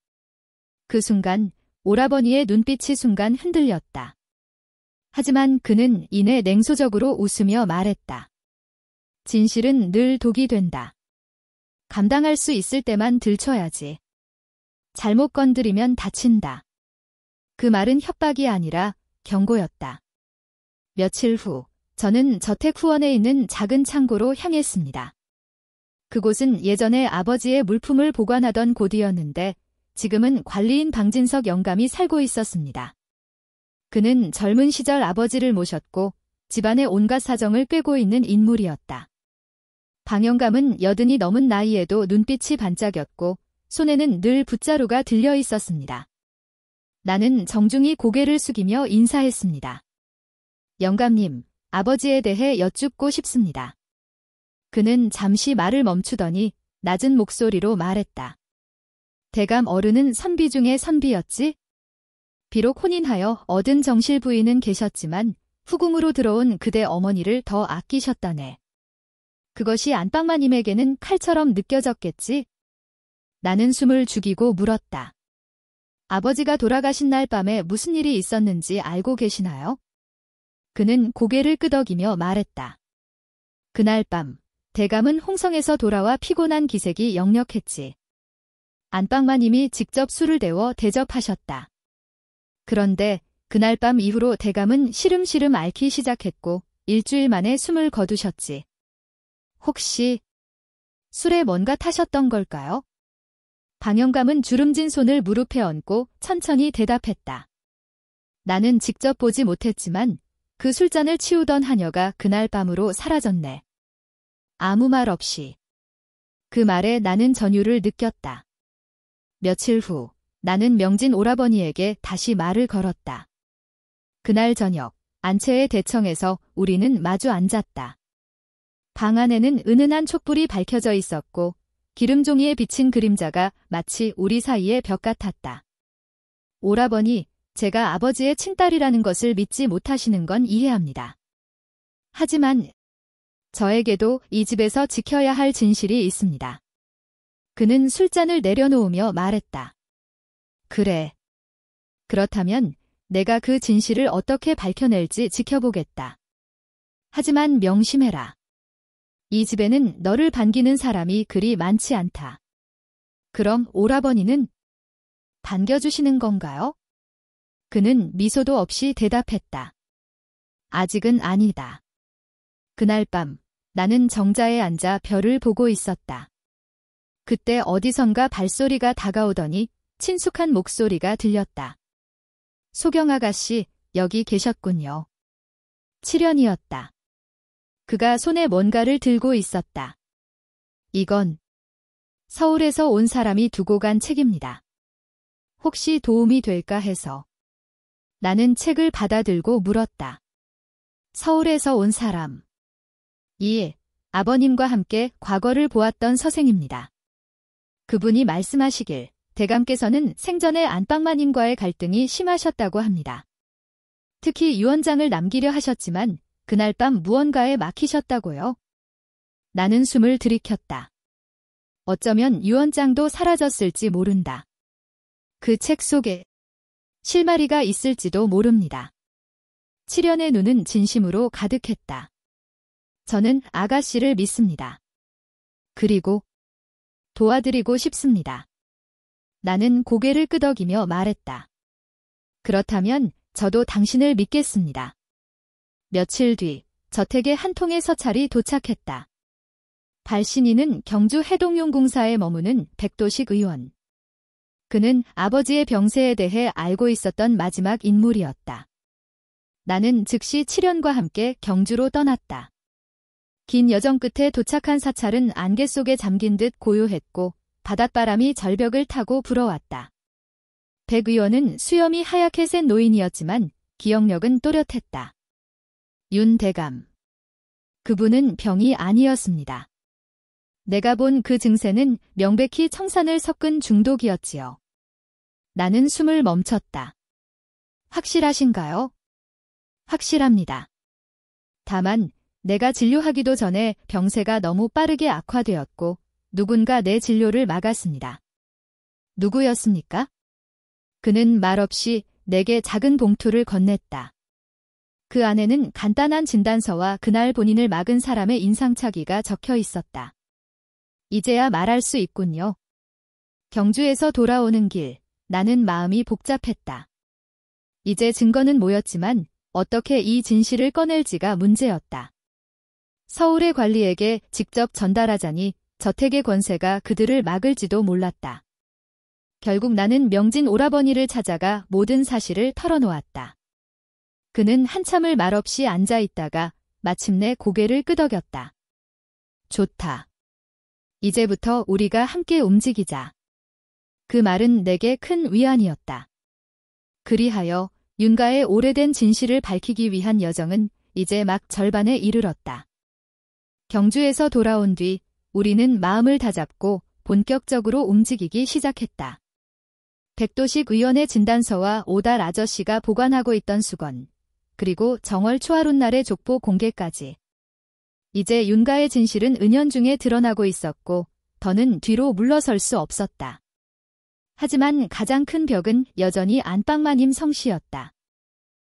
그 순간 오라버니의 눈빛이 순간 흔들렸다. 하지만 그는 이내 냉소적으로 웃으며 말했다. 진실은 늘 독이 된다. 감당할 수 있을 때만 들춰야지. 잘못 건드리면 다친다. 그 말은 협박이 아니라 경고였다. 며칠 후 저는 저택 후원에 있는 작은 창고로 향했습니다. 그곳은 예전에 아버지의 물품을 보관하던 곳이었는데 지금은 관리인 방진석 영감이 살고 있었습니다. 그는 젊은 시절 아버지를 모셨고 집안의 온갖 사정을 꿰고 있는 인물이었다. 방 영감은 80이 넘은 나이에도 눈빛이 반짝였고 손에는 늘 붓자루가 들려 있었습니다. 나는 정중히 고개를 숙이며 인사했습니다. 영감님, 아버지에 대해 여쭙고 싶습니다. 그는 잠시 말을 멈추더니 낮은 목소리로 말했다. 대감 어른은 선비 중에 선비였지? 비록 혼인하여 얻은 정실 부인은 계셨지만 후궁으로 들어온 그대 어머니를 더 아끼셨다네. 그것이 안방마님에게는 칼처럼 느껴졌겠지? 나는 숨을 죽이고 물었다. 아버지가 돌아가신 날 밤에 무슨 일이 있었는지 알고 계시나요? 그는 고개를 끄덕이며 말했다. 그날 밤 대감은 홍성에서 돌아와 피곤한 기색이 역력했지. 안방마님이 직접 술을 데워 대접하셨다. 그런데 그날 밤 이후로 대감은 시름시름 앓기 시작했고 일주일 만에 숨을 거두셨지. 혹시 술에 뭔가 타셨던 걸까요? 방영감은 주름진 손을 무릎에 얹고 천천히 대답했다. 나는 직접 보지 못했지만 그 술잔을 치우던 하녀가 그날 밤으로 사라졌네. 아무 말 없이. 그 말에 나는 전율을 느꼈다. 며칠 후 나는 명진 오라버니에게 다시 말을 걸었다. 그날 저녁 안채의 대청에서 우리는 마주 앉았다. 방 안에는 은은한 촛불이 밝혀져 있었고 기름종이에 비친 그림자가 마치 우리 사이의 벽 같았다. 오라버니, 제가 아버지의 친딸이라는 것을 믿지 못하시는 건 이해합니다. 하지만 저에게도 이 집에서 지켜야 할 진실이 있습니다. 그는 술잔을 내려놓으며 말했다. 그래. 그렇다면 내가 그 진실을 어떻게 밝혀낼지 지켜보겠다. 하지만 명심해라. 이 집에는 너를 반기는 사람이 그리 많지 않다. 그럼 오라버니는 반겨주시는 건가요? 그는 미소도 없이 대답했다. 아직은 아니다. 그날 밤 나는 정자에 앉아 별을 보고 있었다. 그때 어디선가 발소리가 다가오더니 친숙한 목소리가 들렸다. 소경 아가씨, 여기 계셨군요. 7년이었다. 그가 손에 뭔가를 들고 있었다. 이건 서울에서 온 사람이 두고 간 책입니다. 혹시 도움이 될까 해서. 나는 책을 받아들고 물었다. 서울에서 온 사람. 이 아버님과 함께 과거를 보았던 서생입니다. 그분이 말씀하시길 대감께서는 생전에 안방마님과의 갈등이 심하셨다고 합니다. 특히 유언장을 남기려 하셨지만 그날 밤 무언가에 막히셨다고요. 나는 숨을 들이켰다. 어쩌면 유언장도 사라졌을지 모른다. 그 책 속에 실마리가 있을지도 모릅니다. 칠연의 눈은 진심으로 가득했다. 저는 아가씨를 믿습니다. 그리고 도와드리고 싶습니다. 나는 고개를 끄덕이며 말했다. 그렇다면 저도 당신을 믿겠습니다. 며칠 뒤 저택에 한 통의 서찰이 도착했다. 발신인은 경주 해동용공사에 머무는 백도식 의원. 그는 아버지의 병세에 대해 알고 있었던 마지막 인물이었다. 나는 즉시 칠연과 함께 경주로 떠났다. 긴 여정 끝에 도착한 사찰은 안개 속에 잠긴 듯 고요했고 바닷바람이 절벽을 타고 불어왔다. 백 의원은 수염이 하얗게 센 노인이었지만 기억력은 또렷했다. 윤대감. 그분은 병이 아니었습니다. 내가 본 그 증세는 명백히 청산을 섞은 중독이었지요. 나는 숨을 멈췄다. 확실하신가요? 확실합니다. 다만 내가 진료하기도 전에 병세가 너무 빠르게 악화되었고 누군가 내 진료를 막았습니다. 누구였습니까? 그는 말없이 내게 작은 봉투를 건넸다. 그 안에는 간단한 진단서와 그날 본인을 막은 사람의 인상착의가 적혀 있었다. 이제야 말할 수 있군요. 경주에서 돌아오는 길, 나는 마음이 복잡했다. 이제 증거는 모였지만 어떻게 이 진실을 꺼낼지가 문제였다. 서울의 관리에게 직접 전달하자니 저택의 권세가 그들을 막을지도 몰랐다. 결국 나는 명진 오라버니를 찾아가 모든 사실을 털어놓았다. 그는 한참을 말없이 앉아있다가 마침내 고개를 끄덕였다. 좋다. 이제부터 우리가 함께 움직이자. 그 말은 내게 큰 위안이었다. 그리하여 윤가의 오래된 진실을 밝히기 위한 여정은 이제 막 절반에 이르렀다. 경주에서 돌아온 뒤 우리는 마음을 다잡고 본격적으로 움직이기 시작했다. 백도식 의원의 진단서와 오달 아저씨가 보관하고 있던 수건, 그리고 정월 초하룻날의 족보 공개까지. 이제 윤가의 진실은 은연중에 드러나고 있었고 더는 뒤로 물러설 수 없었다. 하지만 가장 큰 벽은 여전히 안방마님 성씨였다.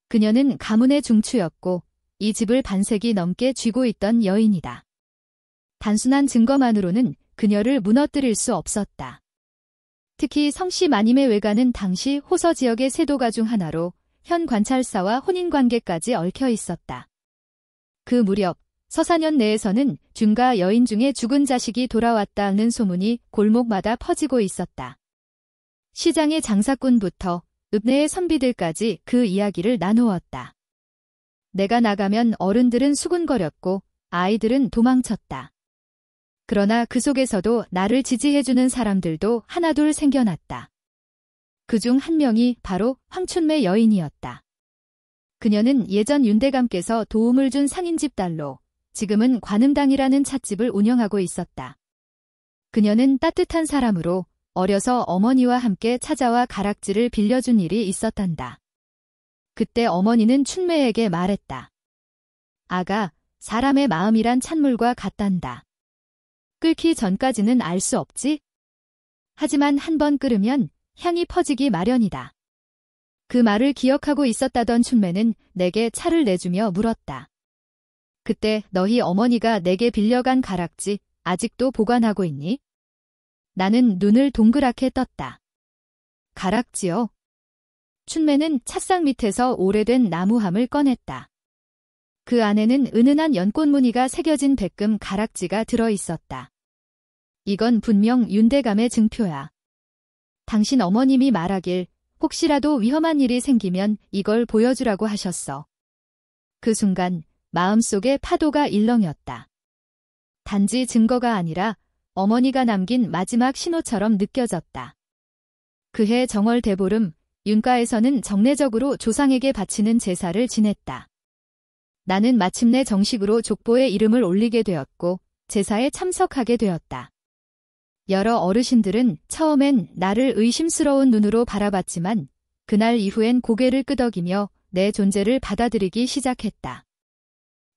그녀는 가문의 중추였고 이 집을 반세기 넘게 쥐고 있던 여인이다. 단순한 증거만으로는 그녀를 무너뜨릴 수 없었다. 특히 성씨 마님의 외가는 당시 호서 지역의 세도가 중 하나로 현 관찰사와 혼인관계까지 얽혀 있었다. 그 무렵 서사년 내에서는 중가 여인 중에 죽은 자식이 돌아왔다는 소문이 골목마다 퍼지고 있었다. 시장의 장사꾼부터 읍내의 선비들까지 그 이야기를 나누었다. 내가 나가면 어른들은 수군거렸고 아이들은 도망쳤다. 그러나 그 속에서도 나를 지지해주는 사람들도 하나둘 생겨났다. 그중 한 명이 바로 황춘매 여인이었다. 그녀는 예전 윤대감께서 도움을 준 상인집 딸로 지금은 관음당이라는 찻집을 운영하고 있었다. 그녀는 따뜻한 사람으로 어려서 어머니와 함께 찾아와 가락지를 빌려준 일이 있었단다. 그때 어머니는 춘매에게 말했다. 아가, 사람의 마음이란 찬물과 같단다. 끓기 전까지는 알 수 없지? 하지만 한번 끓으면 향이 퍼지기 마련이다. 그 말을 기억하고 있었다던 춘매는 내게 차를 내주며 물었다. 그때 너희 어머니가 내게 빌려간 가락지 아직도 보관하고 있니? 나는 눈을 동그랗게 떴다. 가락지요? 춘매는 찻상 밑에서 오래된 나무함을 꺼냈다. 그 안에는 은은한 연꽃무늬가 새겨진 백금 가락지가 들어있었다. 이건 분명 윤대감의 증표야. 당신 어머님이 말하길 혹시라도 위험한 일이 생기면 이걸 보여주라고 하셨어. 그 순간 마음속에 파도가 일렁였다. 단지 증거가 아니라 어머니가 남긴 마지막 신호처럼 느껴졌다. 그해 정월 대보름, 윤가에서는 정례적으로 조상에게 바치는 제사를 지냈다. 나는 마침내 정식으로 족보에 이름을 올리게 되었고 제사에 참석하게 되었다. 여러 어르신들은 처음엔 나를 의심스러운 눈으로 바라봤지만 그날 이후엔 고개를 끄덕이며 내 존재를 받아들이기 시작했다.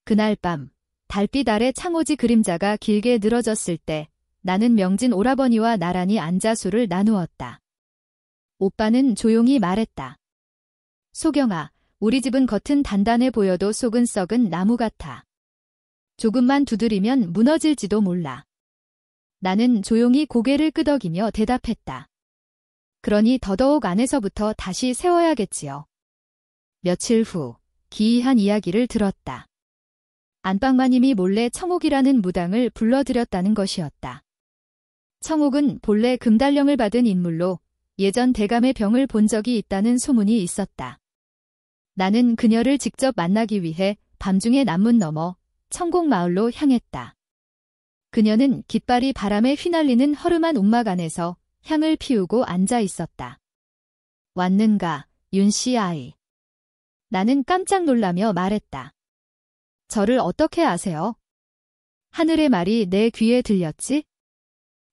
그날 밤 달빛 아래 창호지 그림자가 길게 늘어졌을 때 나는 명진 오라버니와 나란히 앉아 술을 나누었다. 오빠는 조용히 말했다. 소경아, 우리 집은 겉은 단단해 보여도 속은 썩은 나무 같아. 조금만 두드리면 무너질지도 몰라. 나는 조용히 고개를 끄덕이며 대답했다. 그러니 더더욱 안에서부터 다시 세워야겠지요. 며칠 후 기이한 이야기를 들었다. 안방마님이 몰래 청옥이라는 무당을 불러들였다는 것이었다. 청옥은 본래 금달령을 받은 인물로 예전 대감의 병을 본 적이 있다는 소문이 있었다. 나는 그녀를 직접 만나기 위해 밤중에 남문 넘어 청곡마을로 향했다. 그녀는 깃발이 바람에 휘날리는 허름한 움막 안에서 향을 피우고 앉아 있었다. 왔는가, 윤씨 아이. 나는 깜짝 놀라며 말했다. 저를 어떻게 아세요? 하늘의 말이 내 귀에 들렸지?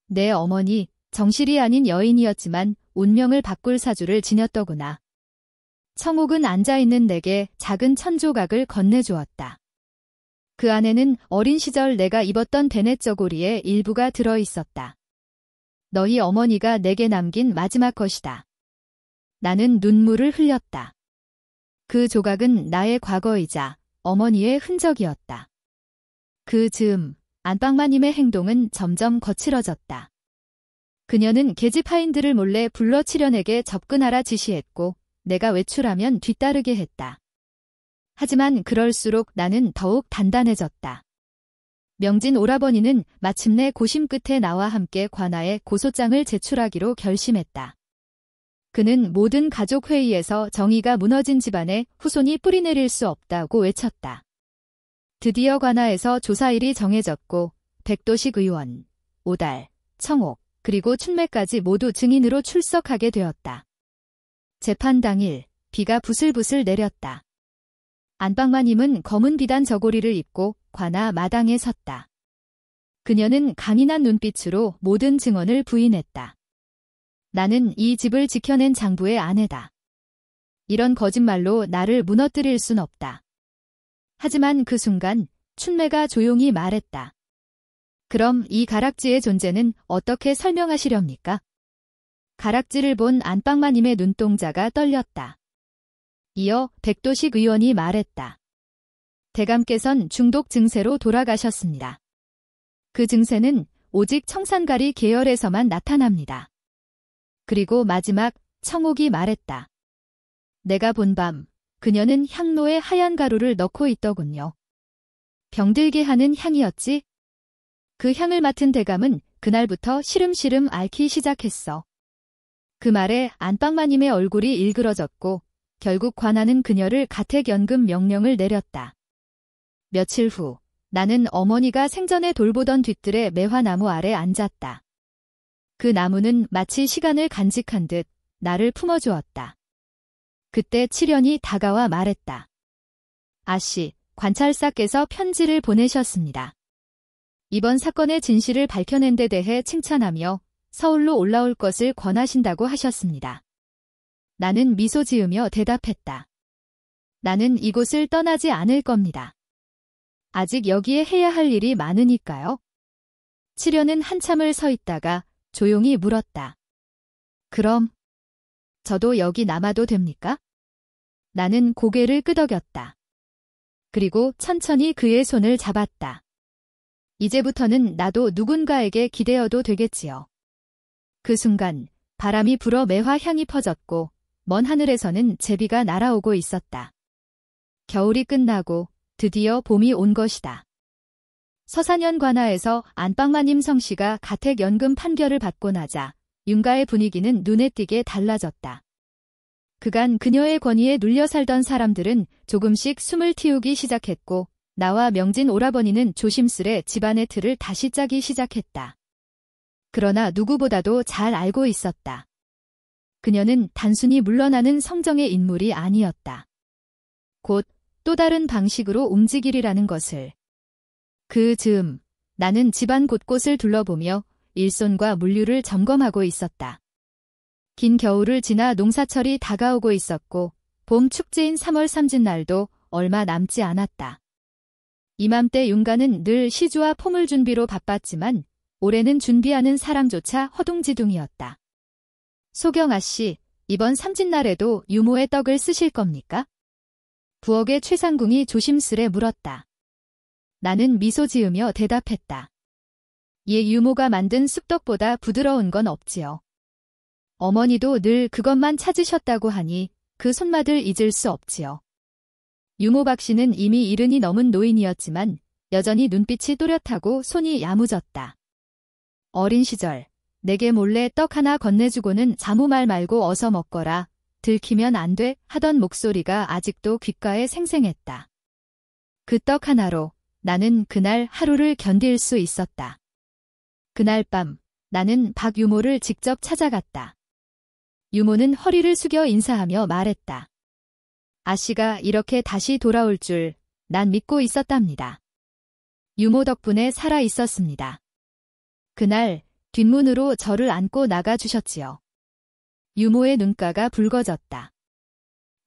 내 어머니, 정실이 아닌 여인이었지만 운명을 바꿀 사주를 지녔더구나. 청옥은 앉아있는 내게 작은 천조각을 건네주었다. 그 안에는 어린 시절 내가 입었던 베넷 저고리의 일부가 들어있었다. 너희 어머니가 내게 남긴 마지막 것이다. 나는 눈물을 흘렸다. 그 조각은 나의 과거이자 어머니의 흔적이었다. 그 즈음 안방마님의 행동은 점점 거칠어졌다. 그녀는 계집하인들을 몰래 불러 칠연에게 접근하라 지시했고 내가 외출하면 뒤따르게 했다. 하지만 그럴수록 나는 더욱 단단해졌다. 명진 오라버니는 마침내 고심 끝에 나와 함께 관아에 고소장을 제출하기로 결심했다. 그는 모든 가족 회의에서 정의가 무너진 집안에 후손이 뿌리내릴 수 없다고 외쳤다. 드디어 관아에서 조사일이 정해졌고 백도식 의원, 오달, 청옥, 그리고 춘매까지 모두 증인으로 출석하게 되었다. 재판 당일 비가 부슬부슬 내렸다. 안방마님은 검은 비단 저고리를 입고 관아 마당에 섰다. 그녀는 강인한 눈빛으로 모든 증언을 부인했다. 나는 이 집을 지켜낸 장부의 아내다. 이런 거짓말로 나를 무너뜨릴 순 없다. 하지만 그 순간 춘매가 조용히 말했다. 그럼 이 가락지의 존재는 어떻게 설명하시렵니까? 가락지를 본 안방마님의 눈동자가 떨렸다. 이어 백도식 의원이 말했다. 대감께선 중독 증세로 돌아가셨습니다. 그 증세는 오직 청산가리 계열에서만 나타납니다. 그리고 마지막 청옥이 말했다. 내가 본 밤 그녀는 향로에 하얀 가루를 넣고 있더군요. 병들게 하는 향이었지? 그 향을 맡은 대감은 그날부터 시름시름 앓기 시작했어. 그 말에 안방마님의 얼굴이 일그러졌고 결국 관아는 그녀를 가택연금 명령을 내렸다. 며칠 후 나는 어머니가 생전에 돌보던 뒤뜰의 매화나무 아래 앉았다. 그 나무는 마치 시간을 간직한 듯 나를 품어주었다. 그때 칠연이 다가와 말했다. 아씨, 관찰사께서 편지를 보내셨습니다. 이번 사건의 진실을 밝혀낸 데 대해 칭찬하며 서울로 올라올 것을 권하신다고 하셨습니다. 나는 미소 지으며 대답했다. 나는 이곳을 떠나지 않을 겁니다. 아직 여기에 해야 할 일이 많으니까요. 칠연은 한참을 서 있다가 조용히 물었다. 그럼 저도 여기 남아도 됩니까? 나는 고개를 끄덕였다. 그리고 천천히 그의 손을 잡았다. 이제부터는 나도 누군가에게 기대어도 되겠지요. 그 순간 바람이 불어 매화 향이 퍼졌고 먼 하늘에서는 제비가 날아오고 있었다. 겨울이 끝나고 드디어 봄이 온 것이다. 서산현 관아에서 안방마님 성씨가 가택연금 판결을 받고 나자 윤가의 분위기는 눈에 띄게 달라졌다. 그간 그녀의 권위에 눌려 살던 사람들은 조금씩 숨을 틔우기 시작했고 나와 명진 오라버니는 조심스레 집안의 틀을 다시 짜기 시작했다. 그러나 누구보다도 잘 알고 있었다. 그녀는 단순히 물러나는 성정의 인물이 아니었다. 곧 또 다른 방식으로 움직이리라는 것을. 그 즈음 나는 집안 곳곳을 둘러보며 일손과 물류를 점검하고 있었다. 긴 겨울을 지나 농사철이 다가오고 있었고 봄 축제인 3월 삼진날도 얼마 남지 않았다. 이맘때 윤가는 늘 시주와 포물 준비로 바빴지만 올해는 준비하는 사람조차 허둥지둥이었다. 소경아 씨, 이번 삼진날에도 유모의 떡을 쓰실 겁니까? 부엌의 최상궁이 조심스레 물었다. 나는 미소 지으며 대답했다. 예, 유모가 만든 쑥떡보다 부드러운 건 없지요. 어머니도 늘 그것만 찾으셨다고 하니 그 손맛을 잊을 수 없지요. 유모 박 씨는 이미 70이 넘은 노인이었지만 여전히 눈빛이 또렷하고 손이 야무졌다. 어린 시절 내게 몰래 떡 하나 건네주고는 아무 말 말고 어서 먹거라, 들키면 안 돼 하던 목소리가 아직도 귓가에 생생했다. 그 떡 하나로 나는 그날 하루를 견딜 수 있었다. 그날 밤 나는 박 유모를 직접 찾아갔다. 유모는 허리를 숙여 인사하며 말했다. 아씨가 이렇게 다시 돌아올 줄 난 믿고 있었답니다. 유모 덕분에 살아 있었습니다. 그날 뒷문으로 저를 안고 나가주셨지요. 유모의 눈가가 붉어졌다.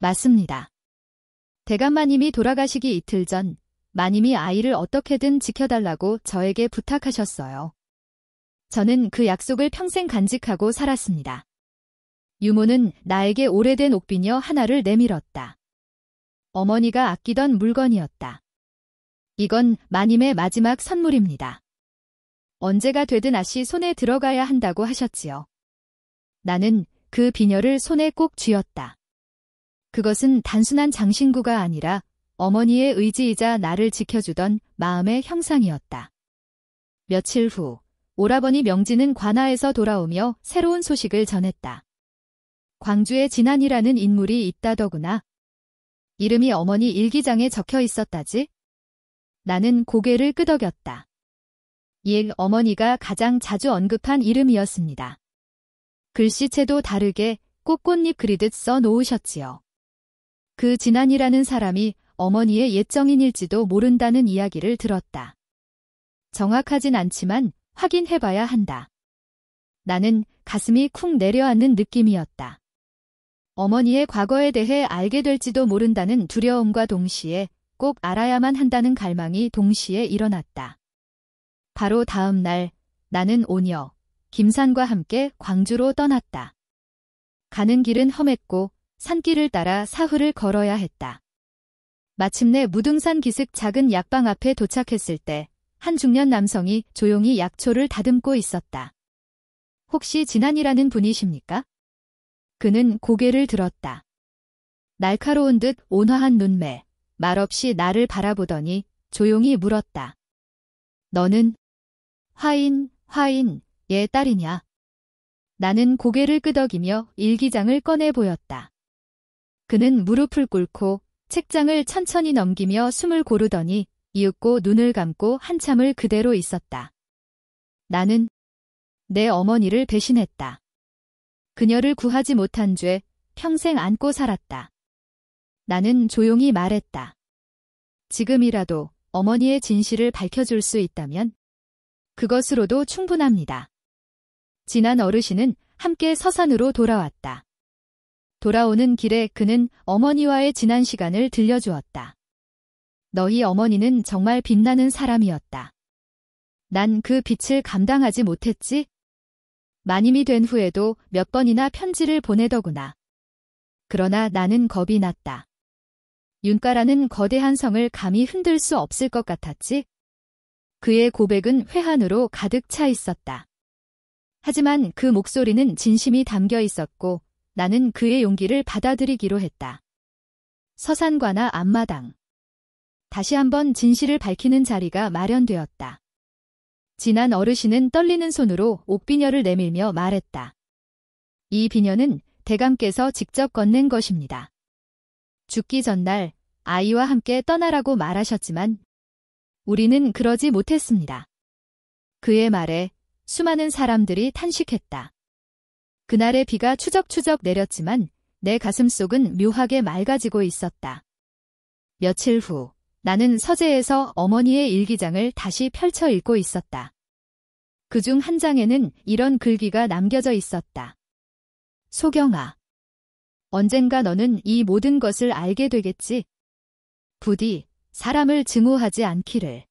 맞습니다. 대감마님이 돌아가시기 이틀 전 마님이 아이를 어떻게든 지켜달라고 저에게 부탁하셨어요. 저는 그 약속을 평생 간직하고 살았습니다. 유모는 나에게 오래된 옥비녀 하나를 내밀었다. 어머니가 아끼던 물건이었다. 이건 마님의 마지막 선물입니다. 언제가 되든 아씨 손에 들어가야 한다고 하셨지요. 나는 그 비녀를 손에 꼭 쥐었다. 그것은 단순한 장신구가 아니라 어머니의 의지이자 나를 지켜주던 마음의 형상이었다. 며칠 후 오라버니 명진은 관아에서 돌아오며 새로운 소식을 전했다. 광주에 진안이라는 인물이 있다더구나. 이름이 어머니 일기장에 적혀 있었다지? 나는 고개를 끄덕였다. 예, 어머니가 가장 자주 언급한 이름이었습니다. 글씨체도 다르게 꽃꽃잎 그리듯 써 놓으셨지요. 그 진안이라는 사람이 어머니의 옛정인일지도 모른다는 이야기를 들었다. 정확하진 않지만 확인해봐야 한다. 나는 가슴이 쿵 내려앉는 느낌이었다. 어머니의 과거에 대해 알게 될지도 모른다는 두려움과 동시에 꼭 알아야만 한다는 갈망이 동시에 일어났다. 바로 다음 날 나는 오녀, 김산과 함께 광주로 떠났다. 가는 길은 험했고 산길을 따라 사흘을 걸어야 했다. 마침내 무등산 기슭 작은 약방 앞에 도착했을 때 한 중년 남성이 조용히 약초를 다듬고 있었다. 혹시 진안이라는 분이십니까? 그는 고개를 들었다. 날카로운 듯 온화한 눈매, 말없이 나를 바라보더니 조용히 물었다. 너는 화인의 딸이냐? 나는 고개를 끄덕이며 일기장을 꺼내 보였다. 그는 무릎을 꿇고 책장을 천천히 넘기며 숨을 고르더니 이윽고 눈을 감고 한참을 그대로 있었다. 나는 내 어머니를 배신했다. 그녀를 구하지 못한 죄 평생 안고 살았다. 나는 조용히 말했다. 지금이라도 어머니의 진실을 밝혀줄 수 있다면 그것으로도 충분합니다. 진안 어르신은 함께 서산으로 돌아왔다. 돌아오는 길에 그는 어머니와의 지난 시간을 들려주었다. 너희 어머니는 정말 빛나는 사람이었다. 난 그 빛을 감당하지 못했지? 마님이 된 후에도 몇 번이나 편지를 보내더구나. 그러나 나는 겁이 났다. 윤가라는 거대한 성을 감히 흔들 수 없을 것 같았지? 그의 고백은 회한으로 가득 차 있었다. 하지만 그 목소리는 진심이 담겨 있었고 나는 그의 용기를 받아들이기로 했다. 서산과나 앞마당. 다시 한번 진실을 밝히는 자리가 마련되었다. 진안 어르신은 떨리는 손으로 옥비녀를 내밀며 말했다. 이 비녀는 대감께서 직접 건넨 것입니다. 죽기 전날 아이와 함께 떠나라고 말하셨지만 우리는 그러지 못했습니다. 그의 말에 수많은 사람들이 탄식했다. 그날의 비가 추적추적 내렸지만 내 가슴속은 묘하게 맑아지고 있었다. 며칠 후 나는 서재에서 어머니의 일기장을 다시 펼쳐 읽고 있었다. 그중 한 장에는 이런 글귀가 남겨져 있었다. 소경아, 언젠가 너는 이 모든 것을 알게 되겠지. 부디 사람을 증오하지 않기를.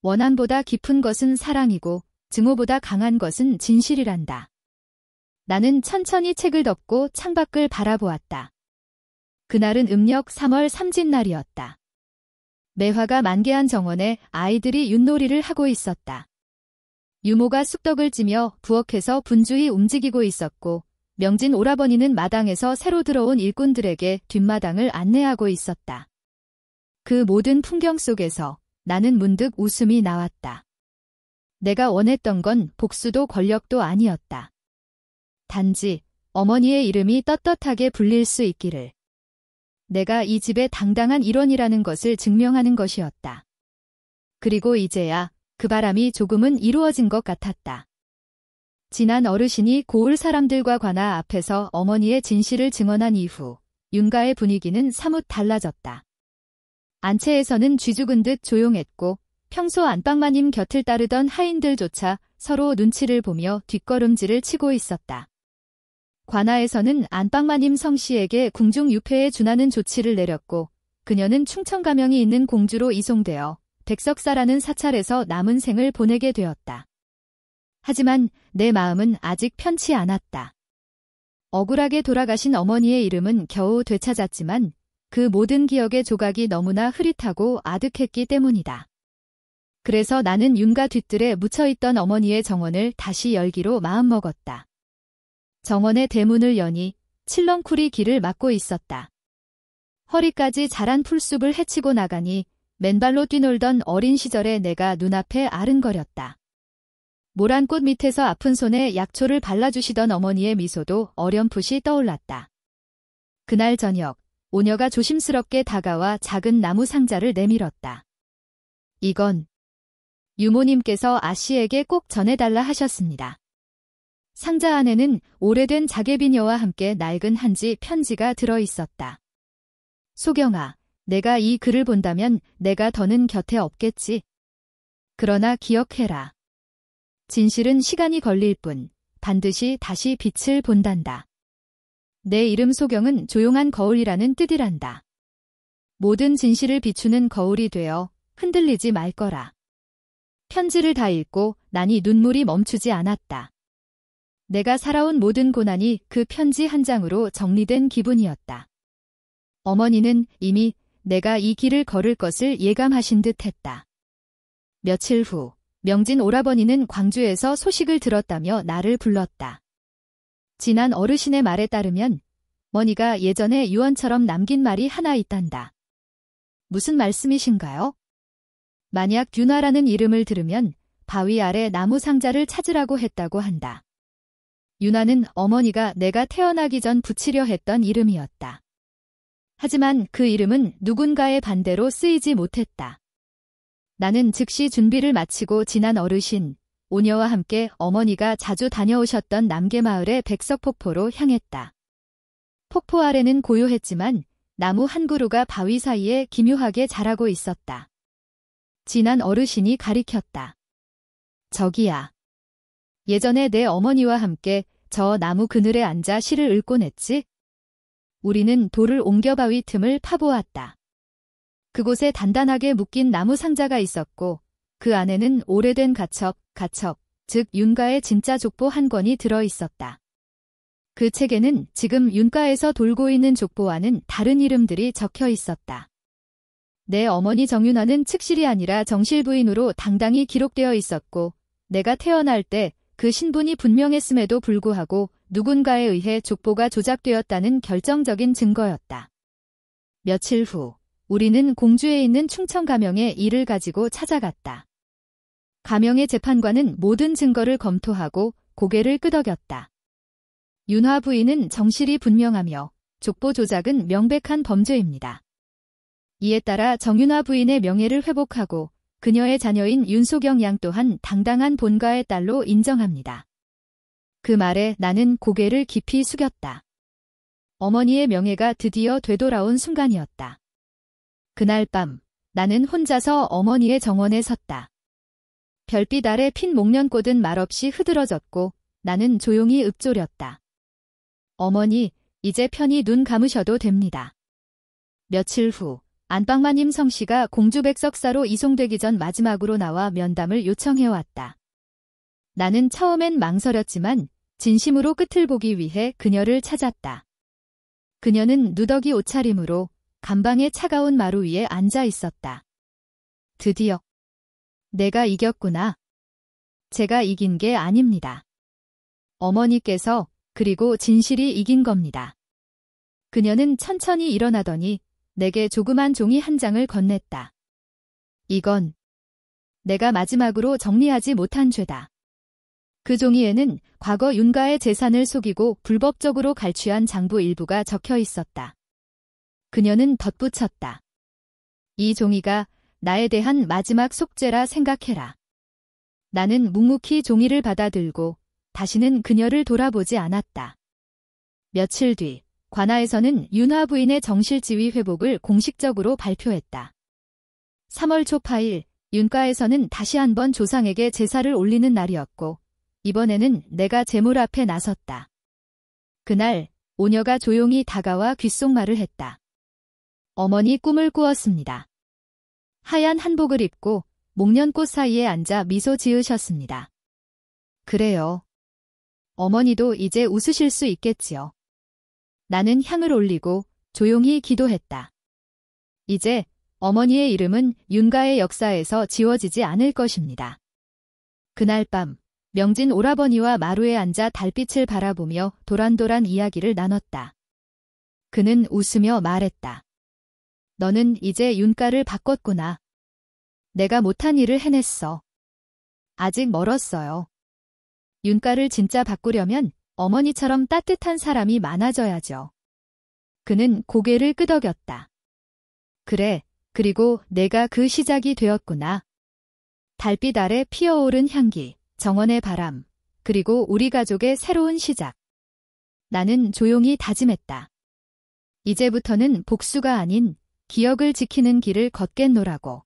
원한보다 깊은 것은 사랑이고 증오보다 강한 것은 진실이란다. 나는 천천히 책을 덮고 창밖을 바라보았다. 그날은 음력 3월 삼진날이었다. 매화가 만개한 정원에 아이들이 윷놀이를 하고 있었다. 유모가 쑥떡을 찌며 부엌에서 분주히 움직이고 있었고 명진 오라버니는 마당에서 새로 들어온 일꾼들에게 뒷마당을 안내하고 있었다. 그 모든 풍경 속에서 나는 문득 웃음이 나왔다. 내가 원했던 건 복수도 권력도 아니었다. 단지 어머니의 이름이 떳떳하게 불릴 수 있기를. 내가 이 집의 당당한 일원이라는 것을 증명하는 것이었다. 그리고 이제야 그 바람이 조금은 이루어진 것 같았다. 진안 어르신이 고을 사람들과 관아 앞에서 어머니의 진실을 증언한 이후 윤가의 분위기는 사뭇 달라졌다. 안채에서는 쥐죽은 듯 조용했고 평소 안방마님 곁을 따르던 하인들조차 서로 눈치를 보며 뒷걸음질을 치고 있었다. 관아에서는 안방마님 성씨에게 궁중 유폐에 준하는 조치를 내렸고 그녀는 충청가명이 있는 공주로 이송되어 백석사라는 사찰에서 남은 생을 보내게 되었다. 하지만 내 마음은 아직 편치 않았다. 억울하게 돌아가신 어머니의 이름은 겨우 되찾았지만 그 모든 기억의 조각이 너무나 흐릿하고 아득했기 때문이다. 그래서 나는 윤가 뒷뜰에 묻혀있던 어머니의 정원을 다시 열기로 마음먹었다. 정원의 대문을 여니 칠렁쿨이 길을 막고 있었다. 허리까지 자란 풀숲을 헤치고 나가니 맨발로 뛰놀던 어린 시절의 내가 눈앞에 아른거렸다. 모란꽃 밑에서 아픈 손에 약초를 발라주시던 어머니의 미소도 어렴풋이 떠올랐다. 그날 저녁, 오녀가 조심스럽게 다가와 작은 나무 상자를 내밀었다. 이건 유모님께서 아씨에게 꼭 전해달라 하셨습니다. 상자 안에는 오래된 자개비녀와 함께 낡은 한지 편지가 들어있었다. 소경아, 내가 이 글을 본다면 내가 더는 곁에 없겠지. 그러나 기억해라. 진실은 시간이 걸릴 뿐 반드시 다시 빛을 본단다. 내 이름 소경은 조용한 거울이라는 뜻이란다. 모든 진실을 비추는 거울이 되어 흔들리지 말 거라. 편지를 다 읽고 나니 눈물이 멈추지 않았다. 내가 살아온 모든 고난이 그 편지 한 장으로 정리된 기분이었다. 어머니는 이미 내가 이 길을 걸을 것을 예감하신 듯 했다. 며칠 후, 명진 오라버니는 광주에서 소식을 들었다며 나를 불렀다. 지난 어르신의 말에 따르면 머니가 예전에 유언처럼 남긴 말이 하나 있단다. 무슨 말씀이신가요? 만약 윤화라는 이름을 들으면 바위 아래 나무 상자를 찾으라고 했다고 한다. 윤화는 어머니가 내가 태어나기 전 붙이려 했던 이름이었다. 하지만 그 이름은 누군가의 반대로 쓰이지 못했다. 나는 즉시 준비를 마치고 지난 어르신, 오녀와 함께 어머니가 자주 다녀오셨던 남계마을의 백석폭포로 향했다. 폭포 아래는 고요했지만 나무 한 그루가 바위 사이에 기묘하게 자라고 있었다. 지난 어르신이 가리켰다. 저기야. 예전에 내 어머니와 함께 저 나무 그늘에 앉아 시를 읽곤 했지? 우리는 돌을 옮겨 바위 틈을 파보았다. 그곳에 단단하게 묶인 나무 상자가 있었고 그 안에는 오래된 가첩, 즉 윤가의 진짜 족보 한 권이 들어 있었다. 그 책에는 지금 윤가에서 돌고 있는 족보와는 다른 이름들이 적혀 있었다. 내 어머니 정윤화는 측실이 아니라 정실부인으로 당당히 기록되어 있었고 내가 태어날 때 그 신분이 분명했음에도 불구하고 누군가에 의해 족보가 조작되었다는 결정적인 증거였다. 며칠 후 우리는 공주에 있는 충청 가명의 일을 가지고 찾아갔다. 가명의 재판관은 모든 증거를 검토하고 고개를 끄덕였다. 윤화 부인은 정실이 분명하며 족보 조작은 명백한 범죄입니다. 이에 따라 정윤화 부인의 명예를 회복하고 그녀의 자녀인 윤소경 양 또한 당당한 본가의 딸로 인정합니다. 그 말에 나는 고개를 깊이 숙였다. 어머니의 명예가 드디어 되돌아온 순간이었다. 그날 밤 나는 혼자서 어머니의 정원에 섰다. 별빛 아래 핀 목련꽃은 말없이 흐드러졌고 나는 조용히 읊조렸다. 어머니, 이제 편히 눈 감으셔도 됩니다. 며칠 후 안방마님 성씨가 공주백석사로 이송되기 전 마지막으로 나와 면담을 요청해왔다. 나는 처음엔 망설였지만 진심으로 끝을 보기 위해 그녀를 찾았다. 그녀는 누더기 옷차림으로 감방의 차가운 마루 위에 앉아 있었다. 드디어 내가 이겼구나. 제가 이긴 게 아닙니다. 어머니께서 그리고 진실이 이긴 겁니다. 그녀는 천천히 일어나더니 내게 조그만 종이 한 장을 건넸다. 이건 내가 마지막으로 정리하지 못한 죄다. 그 종이에는 과거 윤가의 재산을 속이고 불법적으로 갈취한 장부 일부가 적혀 있었다. 그녀는 덧붙였다. 이 종이가 나에 대한 마지막 속죄라 생각해라. 나는 묵묵히 종이를 받아들고 다시는 그녀를 돌아보지 않았다. 며칠 뒤 관아에서는 윤화 부인의 정실지위 회복을 공식적으로 발표했다. 3월 초 8일 윤가에서는 다시 한번 조상에게 제사를 올리는 날이었고 이번에는 내가 제물 앞에 나섰다. 그날 오녀가 조용히 다가와 귓속말을 했다. 어머니 꿈을 꾸었습니다. 하얀 한복을 입고 목련꽃 사이에 앉아 미소 지으셨습니다. 그래요. 어머니도 이제 웃으실 수 있겠지요. 나는 향을 올리고 조용히 기도했다. 이제 어머니의 이름은 윤가의 역사에서 지워지지 않을 것입니다. 그날 밤 명진 오라버니와 마루에 앉아 달빛을 바라보며 도란도란 이야기를 나눴다. 그는 웃으며 말했다. 너는 이제 윤가를 바꿨구나. 내가 못한 일을 해냈어. 아직 멀었어요. 윤가를 진짜 바꾸려면 어머니처럼 따뜻한 사람이 많아져야죠. 그는 고개를 끄덕였다. 그래, 그리고 내가 그 시작이 되었구나. 달빛 아래 피어오른 향기, 정원의 바람, 그리고 우리 가족의 새로운 시작. 나는 조용히 다짐했다. 이제부터는 복수가 아닌 기억을 지키는 길을 걷겠노라고.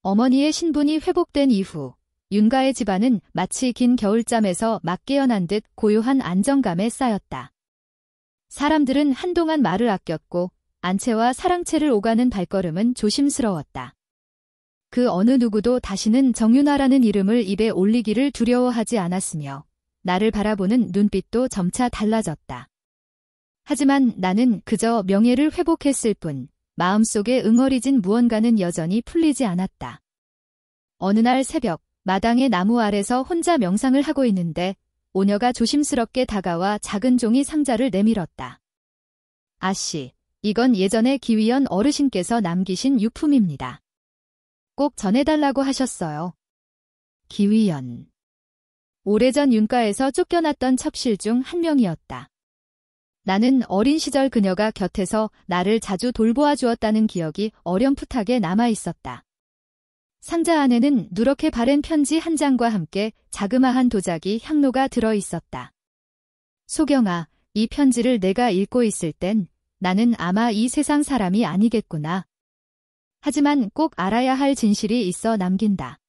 어머니의 신분이 회복된 이후 윤가의 집안은 마치 긴 겨울잠에서 막 깨어난 듯 고요한 안정감에 쌓였다. 사람들은 한동안 말을 아꼈고 안채와 사랑채를 오가는 발걸음은 조심스러웠다. 그 어느 누구도 다시는 정윤화라는 이름을 입에 올리기를 두려워하지 않았으며 나를 바라보는 눈빛도 점차 달라졌다. 하지만 나는 그저 명예를 회복했을 뿐 마음속에 응어리진 무언가는 여전히 풀리지 않았다. 어느 날 새벽, 마당의 나무 아래서 혼자 명상을 하고 있는데 오녀가 조심스럽게 다가와 작은 종이 상자를 내밀었다. 아씨, 이건 예전에 기위연 어르신께서 남기신 유품입니다. 꼭 전해달라고 하셨어요. 기위연. 오래전 윤가에서 쫓겨났던 첩실 중 한 명이었다. 나는 어린 시절 그녀가 곁에서 나를 자주 돌보아 주었다는 기억이 어렴풋하게 남아있었다. 상자 안에는 누렇게 바른 편지 한 장과 함께 자그마한 도자기 향로가 들어있었다. 소경아, 이 편지를 내가 읽고 있을 땐 나는 아마 이 세상 사람이 아니겠구나. 하지만 꼭 알아야 할 진실이 있어 남긴다.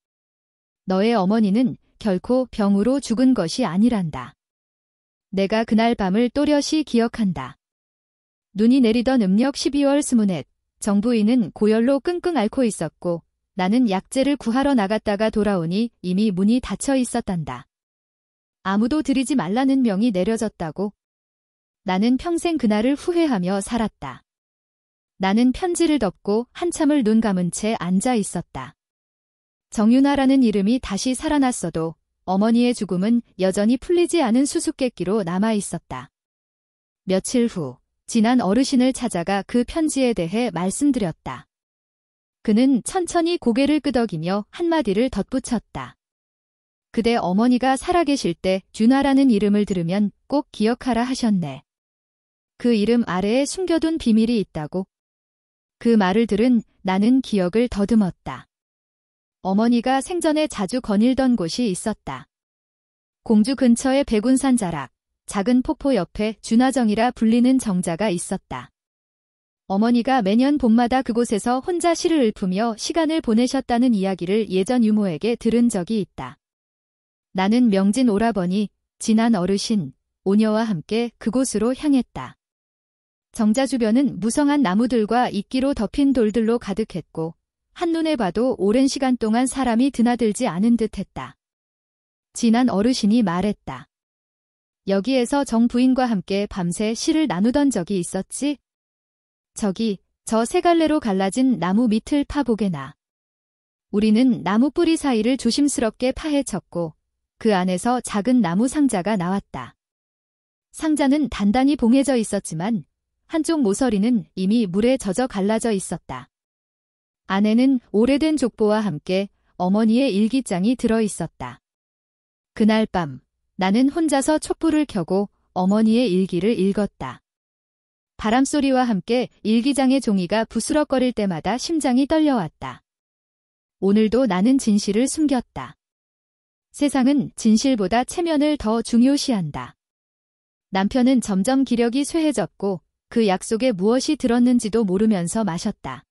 너의 어머니는 결코 병으로 죽은 것이 아니란다. 내가 그날 밤을 또렷이 기억한다. 눈이 내리던 음력 12월 스무넷, 정부인은 고열로 끙끙 앓고 있었고 나는 약재를 구하러 나갔다가 돌아오니 이미 문이 닫혀 있었단다. 아무도 들이지 말라는 명이 내려졌다고. 나는 평생 그날을 후회하며 살았다. 나는 편지를 덮고 한참을 눈 감은 채 앉아 있었다. 정윤아라는 이름이 다시 살아났어도 어머니의 죽음은 여전히 풀리지 않은 수수께끼로 남아 있었다. 며칠 후, 지난 어르신을 찾아가 그 편지에 대해 말씀드렸다. 그는 천천히 고개를 끄덕이며 한마디를 덧붙였다. 그대 어머니가 살아계실 때 윤아라는 이름을 들으면 꼭 기억하라 하셨네. 그 이름 아래에 숨겨둔 비밀이 있다고. 그 말을 들은 나는 기억을 더듬었다. 어머니가 생전에 자주 거닐던 곳이 있었다. 공주 근처의 백운산 자락, 작은 폭포 옆에 준하정이라 불리는 정자가 있었다. 어머니가 매년 봄마다 그곳에서 혼자 시를 읊으며 시간을 보내셨다는 이야기를 예전 유모에게 들은 적이 있다. 나는 명진 오라버니, 지난 어르신, 오녀와 함께 그곳으로 향했다. 정자 주변은 무성한 나무들과 이끼로 덮인 돌들로 가득했고 한눈에 봐도 오랜 시간 동안 사람이 드나들지 않은 듯했다. 지난 어르신이 말했다. 여기에서 정 부인과 함께 밤새 시를 나누던 적이 있었지? 저기, 저 세 갈래로 갈라진 나무 밑을 파보게나. 우리는 나무 뿌리 사이를 조심스럽게 파헤쳤고 그 안에서 작은 나무 상자가 나왔다. 상자는 단단히 봉해져 있었지만 한쪽 모서리는 이미 물에 젖어 갈라져 있었다. 안에는 오래된 족보와 함께 어머니의 일기장이 들어있었다. 그날 밤 나는 혼자서 촛불을 켜고 어머니의 일기를 읽었다. 바람소리와 함께 일기장의 종이가 부스럭거릴 때마다 심장이 떨려왔다. 오늘도 나는 진실을 숨겼다. 세상은 진실보다 체면을 더 중요시한다. 남편은 점점 기력이 쇠해졌고 그 약속에 무엇이 들었는지도 모르면서 마셨다.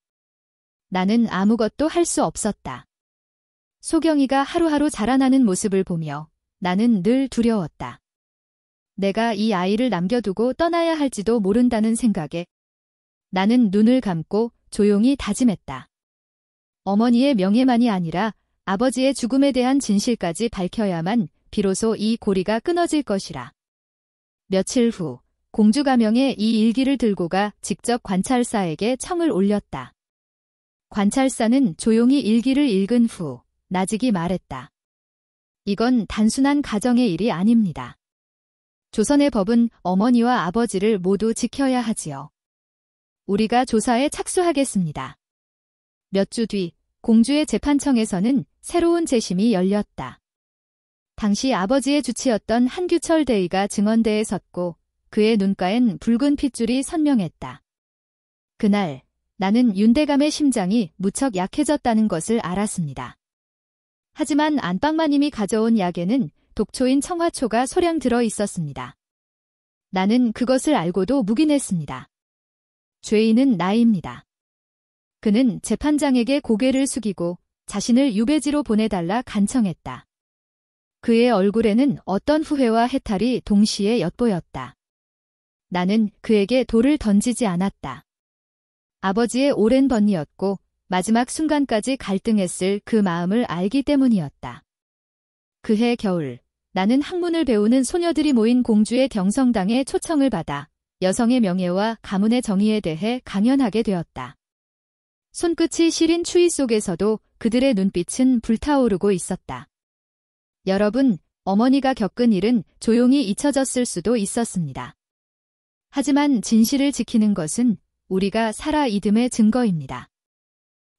나는 아무것도 할 수 없었다. 소경이가 하루하루 자라나는 모습을 보며 나는 늘 두려웠다. 내가 이 아이를 남겨두고 떠나야 할지도 모른다는 생각에 나는 눈을 감고 조용히 다짐했다. 어머니의 명예만이 아니라 아버지의 죽음에 대한 진실까지 밝혀야만 비로소 이 고리가 끊어질 것이라. 며칠 후 공주 가명의 이 일기를 들고 가 직접 관찰사에게 청을 올렸다. 관찰사는 조용히 일기를 읽은 후 나직이 말했다. 이건 단순한 가정의 일이 아닙니다. 조선의 법은 어머니와 아버지를 모두 지켜야 하지요. 우리가 조사에 착수하겠습니다. 몇 주 뒤 공주의 재판청에서는 새로운 재심이 열렸다. 당시 아버지의 주치였던 한규철 대의가 증언대에 섰고 그의 눈가엔 붉은 핏줄이 선명했다. 그날 나는 윤대감의 심장이 무척 약해졌다는 것을 알았습니다. 하지만 안방마님이 가져온 약에는 독초인 청화초가 소량 들어 있었습니다. 나는 그것을 알고도 묵인했습니다. 죄인은 나입니다. 그는 재판장에게 고개를 숙이고 자신을 유배지로 보내달라 간청했다. 그의 얼굴에는 어떤 후회와 해탈이 동시에 엿보였다. 나는 그에게 돌을 던지지 않았다. 아버지의 오랜 번이었고 마지막 순간까지 갈등했을 그 마음을 알기 때문이었다. 그해 겨울 나는 학문을 배우는 소녀들이 모인 공주의 경성당에 초청을 받아 여성의 명예와 가문의 정의에 대해 강연하게 되었다. 손끝이 시린 추위 속에서도 그들의 눈빛은 불타오르고 있었다. 여러분, 어머니가 겪은 일은 조용히 잊혀졌을 수도 있었습니다. 하지만 진실을 지키는 것은 우리가 살아 있음의 증거입니다.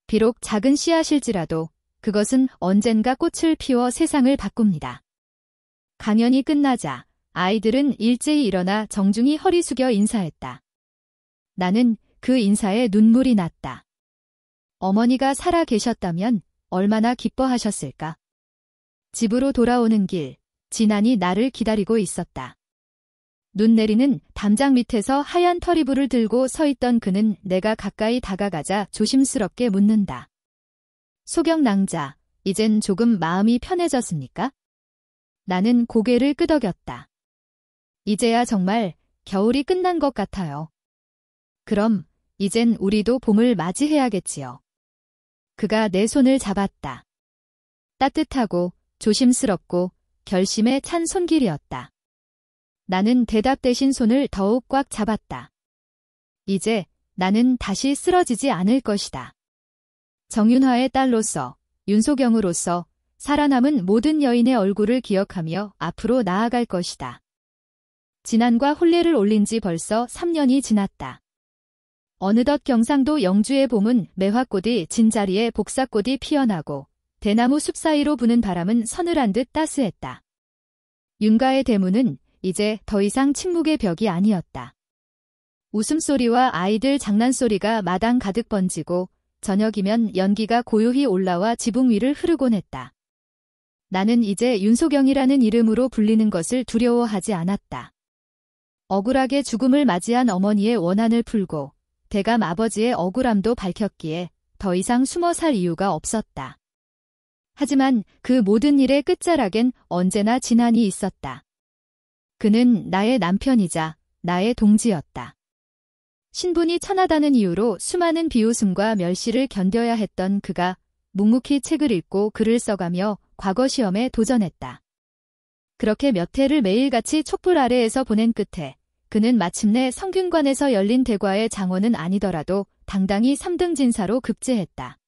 비록 작은 씨앗일지라도 그것은 언젠가 꽃을 피워 세상을 바꿉니다. 강연이 끝나자 아이들은 일제히 일어나 정중히 허리 숙여 인사했다. 나는 그 인사에 눈물이 났다. 어머니가 살아 계셨다면 얼마나 기뻐하셨을까? 집으로 돌아오는 길, 진안이 나를 기다리고 있었다. 눈 내리는 담장 밑에서 하얀 털이불을 들고 서 있던 그는 내가 가까이 다가가자 조심스럽게 묻는다. 소경낭자, 이젠 조금 마음이 편해졌습니까? 나는 고개를 끄덕였다. 이제야 정말 겨울이 끝난 것 같아요. 그럼 이젠 우리도 봄을 맞이해야겠지요. 그가 내 손을 잡았다. 따뜻하고 조심스럽고 결심에 찬 손길이었다. 나는 대답 대신 손을 더욱 꽉 잡았다. 이제 나는 다시 쓰러지지 않을 것이다. 정윤화의 딸로서, 윤소경으로서 살아남은 모든 여인의 얼굴을 기억하며 앞으로 나아갈 것이다. 진안과 혼례를 올린 지 벌써 3년이 지났다. 어느덧 경상도 영주의 봄은 매화꽃이 진 자리에 복사꽃이 피어나고 대나무 숲 사이로 부는 바람은 서늘한 듯 따스했다. 윤가의 대문은 이제 더 이상 침묵의 벽이 아니었다. 웃음소리와 아이들 장난소리가 마당 가득 번지고 저녁이면 연기가 고요히 올라와 지붕 위를 흐르곤 했다. 나는 이제 윤소경이라는 이름으로 불리는 것을 두려워하지 않았다. 억울하게 죽음을 맞이한 어머니의 원한을 풀고 대감 아버지의 억울함도 밝혔기에 더 이상 숨어 살 이유가 없었다. 하지만 그 모든 일의 끝자락엔 언제나 진안이 있었다. 그는 나의 남편이자 나의 동지였다. 신분이 천하다는 이유로 수많은 비웃음과 멸시를 견뎌야 했던 그가 묵묵히 책을 읽고 글을 써가며 과거 시험에 도전했다. 그렇게 몇 해를 매일같이 촛불 아래에서 보낸 끝에 그는 마침내 성균관에서 열린 대과의 장원은 아니더라도 당당히 3등 진사로 급제했다.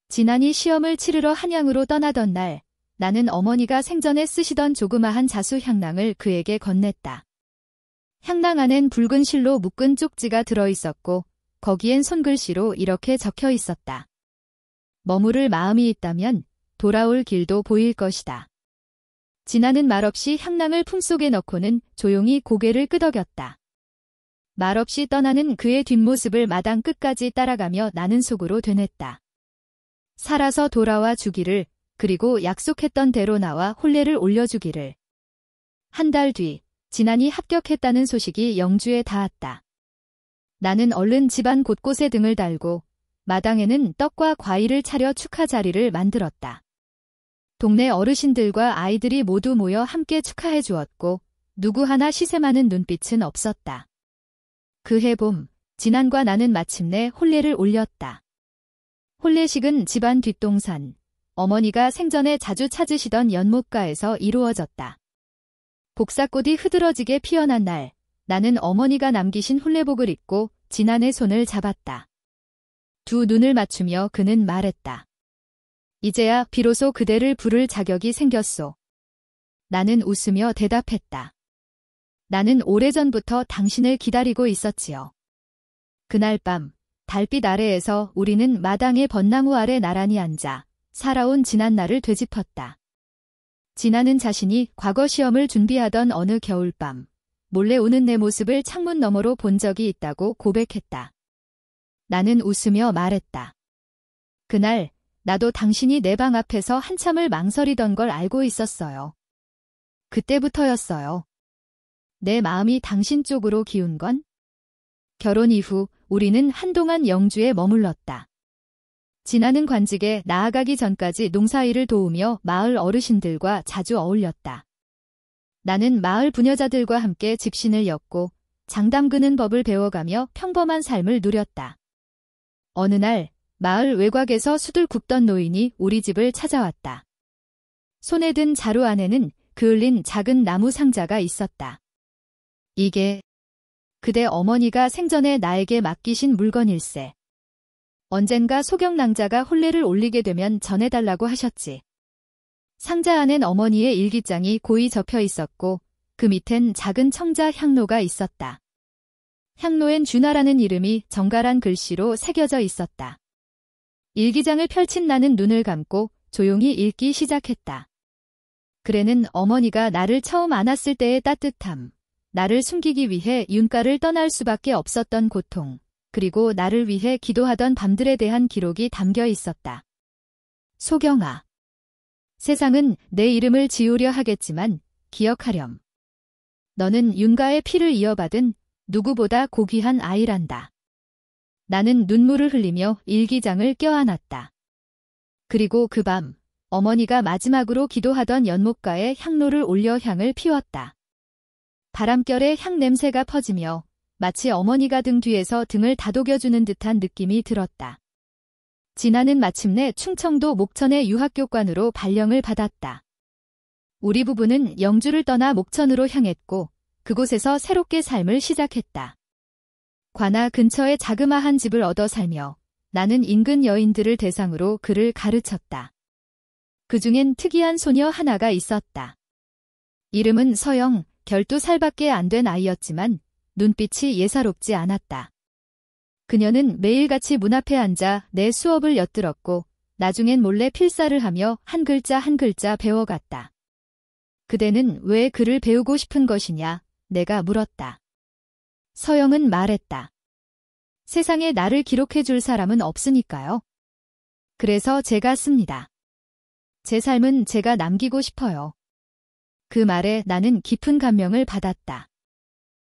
진안이 시험을 치르러 한양으로 떠나던 날, 나는 어머니가 생전에 쓰시던 조그마한 자수 향낭을 그에게 건넸다. 향낭 안엔 붉은 실로 묶은 쪽지가 들어있었고 거기엔 손글씨로 이렇게 적혀 있었다. 머무를 마음이 있다면 돌아올 길도 보일 것이다. 진안은 말없이 향낭을 품속에 넣고는 조용히 고개를 끄덕였다. 말없이 떠나는 그의 뒷모습을 마당 끝까지 따라가며 나는 속으로 되뇌다. 살아서 돌아와 주기를, 그리고 약속했던 대로 나와 혼례를 올려주기를. 한 달 뒤, 진안이 합격했다는 소식이 영주에 닿았다. 나는 얼른 집안 곳곳에 등을 달고 마당에는 떡과 과일을 차려 축하 자리를 만들었다. 동네 어르신들과 아이들이 모두 모여 함께 축하해 주었고 누구 하나 시샘하는 눈빛은 없었다. 그해 봄, 진안과 나는 마침내 혼례를 올렸다. 혼례식은 집안 뒷동산, 어머니가 생전에 자주 찾으시던 연못가에서 이루어졌다. 복사꽃이 흐드러지게 피어난 날, 나는 어머니가 남기신 혼례복을 입고 진안의 손을 잡았다. 두 눈을 맞추며 그는 말했다. 이제야 비로소 그대를 부를 자격이 생겼소. 나는 웃으며 대답했다. 나는 오래전부터 당신을 기다리고 있었지요. 그날 밤, 달빛 아래에서 우리는 마당의 벚나무 아래 나란히 앉아 살아온 지난 날을 되짚었다. 진안은 자신이 과거 시험을 준비하던 어느 겨울밤, 몰래 우는 내 모습을 창문 너머로 본 적이 있다고 고백했다. 나는 웃으며 말했다. 그날 나도 당신이 내 방 앞에서 한참을 망설이던 걸 알고 있었어요. 그때부터였어요. 내 마음이 당신 쪽으로 기운 건? 결혼 이후 우리는 한동안 영주에 머물렀다. 진안은 관직에 나아가기 전까지 농사일을 도우며 마을 어르신들과 자주 어울렸다. 나는 마을 부녀자들과 함께 집신을 엮고 장 담그는 법을 배워가며 평범한 삶을 누렸다. 어느 날 마을 외곽에서 숯을 굽던 노인이 우리 집을 찾아왔다. 손에 든 자루 안에는 그을린 작은 나무 상자가 있었다. 이게 그대 어머니가 생전에 나에게 맡기신 물건일세. 언젠가 소경낭자가 혼례를 올리게 되면 전해달라고 하셨지. 상자 안엔 어머니의 일기장이 고이 접혀 있었고 그 밑엔 작은 청자 향로가 있었다. 향로엔 준하라는 이름이 정갈한 글씨로 새겨져 있었다. 일기장을 펼친 나는 눈을 감고 조용히 읽기 시작했다. 글에는 어머니가 나를 처음 안았을 때의 따뜻함, 나를 숨기기 위해 윤가를 떠날 수밖에 없었던 고통, 그리고 나를 위해 기도하던 밤들에 대한 기록이 담겨 있었다. 소경아. 세상은 내 이름을 지우려 하겠지만 기억하렴. 너는 윤가의 피를 이어받은 누구보다 고귀한 아이란다. 나는 눈물을 흘리며 일기장을 껴안았다. 그리고 그 밤, 어머니가 마지막으로 기도하던 연못가에 향로를 올려 향을 피웠다. 바람결에 향 냄새가 퍼지며 마치 어머니가 등 뒤에서 등을 다독여주는 듯한 느낌이 들었다. 진아는 마침내 충청도 목천의 유학교관으로 발령을 받았다. 우리 부부는 영주를 떠나 목천으로 향했고 그곳에서 새롭게 삶을 시작했다. 관아 근처에 자그마한 집을 얻어 살며 나는 인근 여인들을 대상으로 글을 가르쳤다. 그중엔 특이한 소녀 하나가 있었다. 이름은 서영, 12살밖에 안 된 아이였지만 눈빛이 예사롭지 않았다. 그녀는 매일같이 문 앞에 앉아 내 수업을 엿들었고 나중엔 몰래 필사를 하며 한 글자 한 글자 배워갔다. 그대는 왜 글을 배우고 싶은 것이냐? 내가 물었다. 서영은 말했다. 세상에 나를 기록해 줄 사람은 없으니까요. 그래서 제가 씁니다. 제 삶은 제가 남기고 싶어요. 그 말에 나는 깊은 감명을 받았다.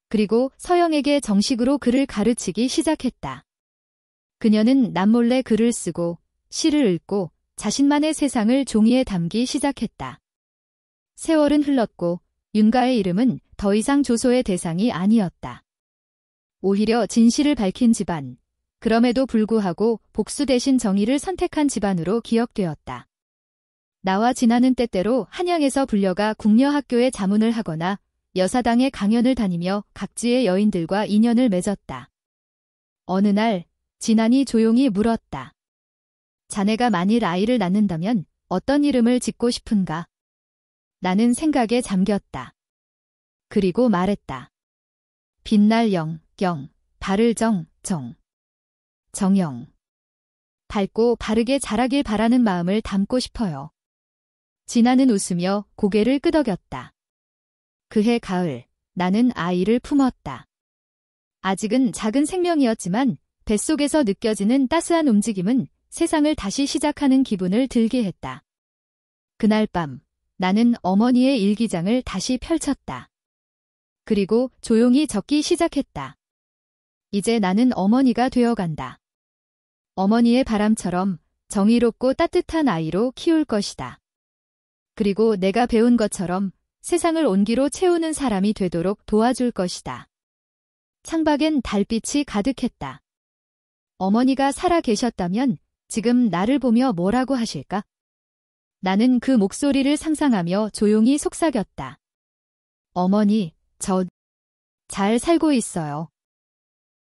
그리고 서영에게 정식으로 글을 가르치기 시작했다. 그녀는 남몰래 글을 쓰고 시를 읽고 자신만의 세상을 종이에 담기 시작했다. 세월은 흘렀고 윤가의 이름은 더 이상 조소의 대상이 아니었다. 오히려 진실을 밝힌 집안, 그럼에도 불구하고 복수 대신 정의를 선택한 집안으로 기억되었다. 나와 진아는 때때로 한양에서 불려가 궁녀학교에 자문을 하거나 여사당의 강연을 다니며 각지의 여인들과 인연을 맺었다. 어느 날 진안이 조용히 물었다. 자네가 만일 아이를 낳는다면 어떤 이름을 짓고 싶은가? 나는 생각에 잠겼다. 그리고 말했다. 빛날 영, 경, 바를 정, 정. 정영. 밝고 바르게 자라길 바라는 마음을 담고 싶어요. 진아는 웃으며 고개를 끄덕였다. 그해 가을, 나는 아이를 품었다. 아직은 작은 생명이었지만 뱃속에서 느껴지는 따스한 움직임은 세상을 다시 시작하는 기분을 들게 했다. 그날 밤, 나는 어머니의 일기장을 다시 펼쳤다. 그리고 조용히 적기 시작했다. 이제 나는 어머니가 되어간다. 어머니의 바람처럼 정의롭고 따뜻한 아이로 키울 것이다. 그리고 내가 배운 것처럼 세상을 온기로 채우는 사람이 되도록 도와줄 것이다. 창밖엔 달빛이 가득했다. 어머니가 살아 계셨다면 지금 나를 보며 뭐라고 하실까? 나는 그 목소리를 상상하며 조용히 속삭였다. 어머니, 저 잘 살고 있어요.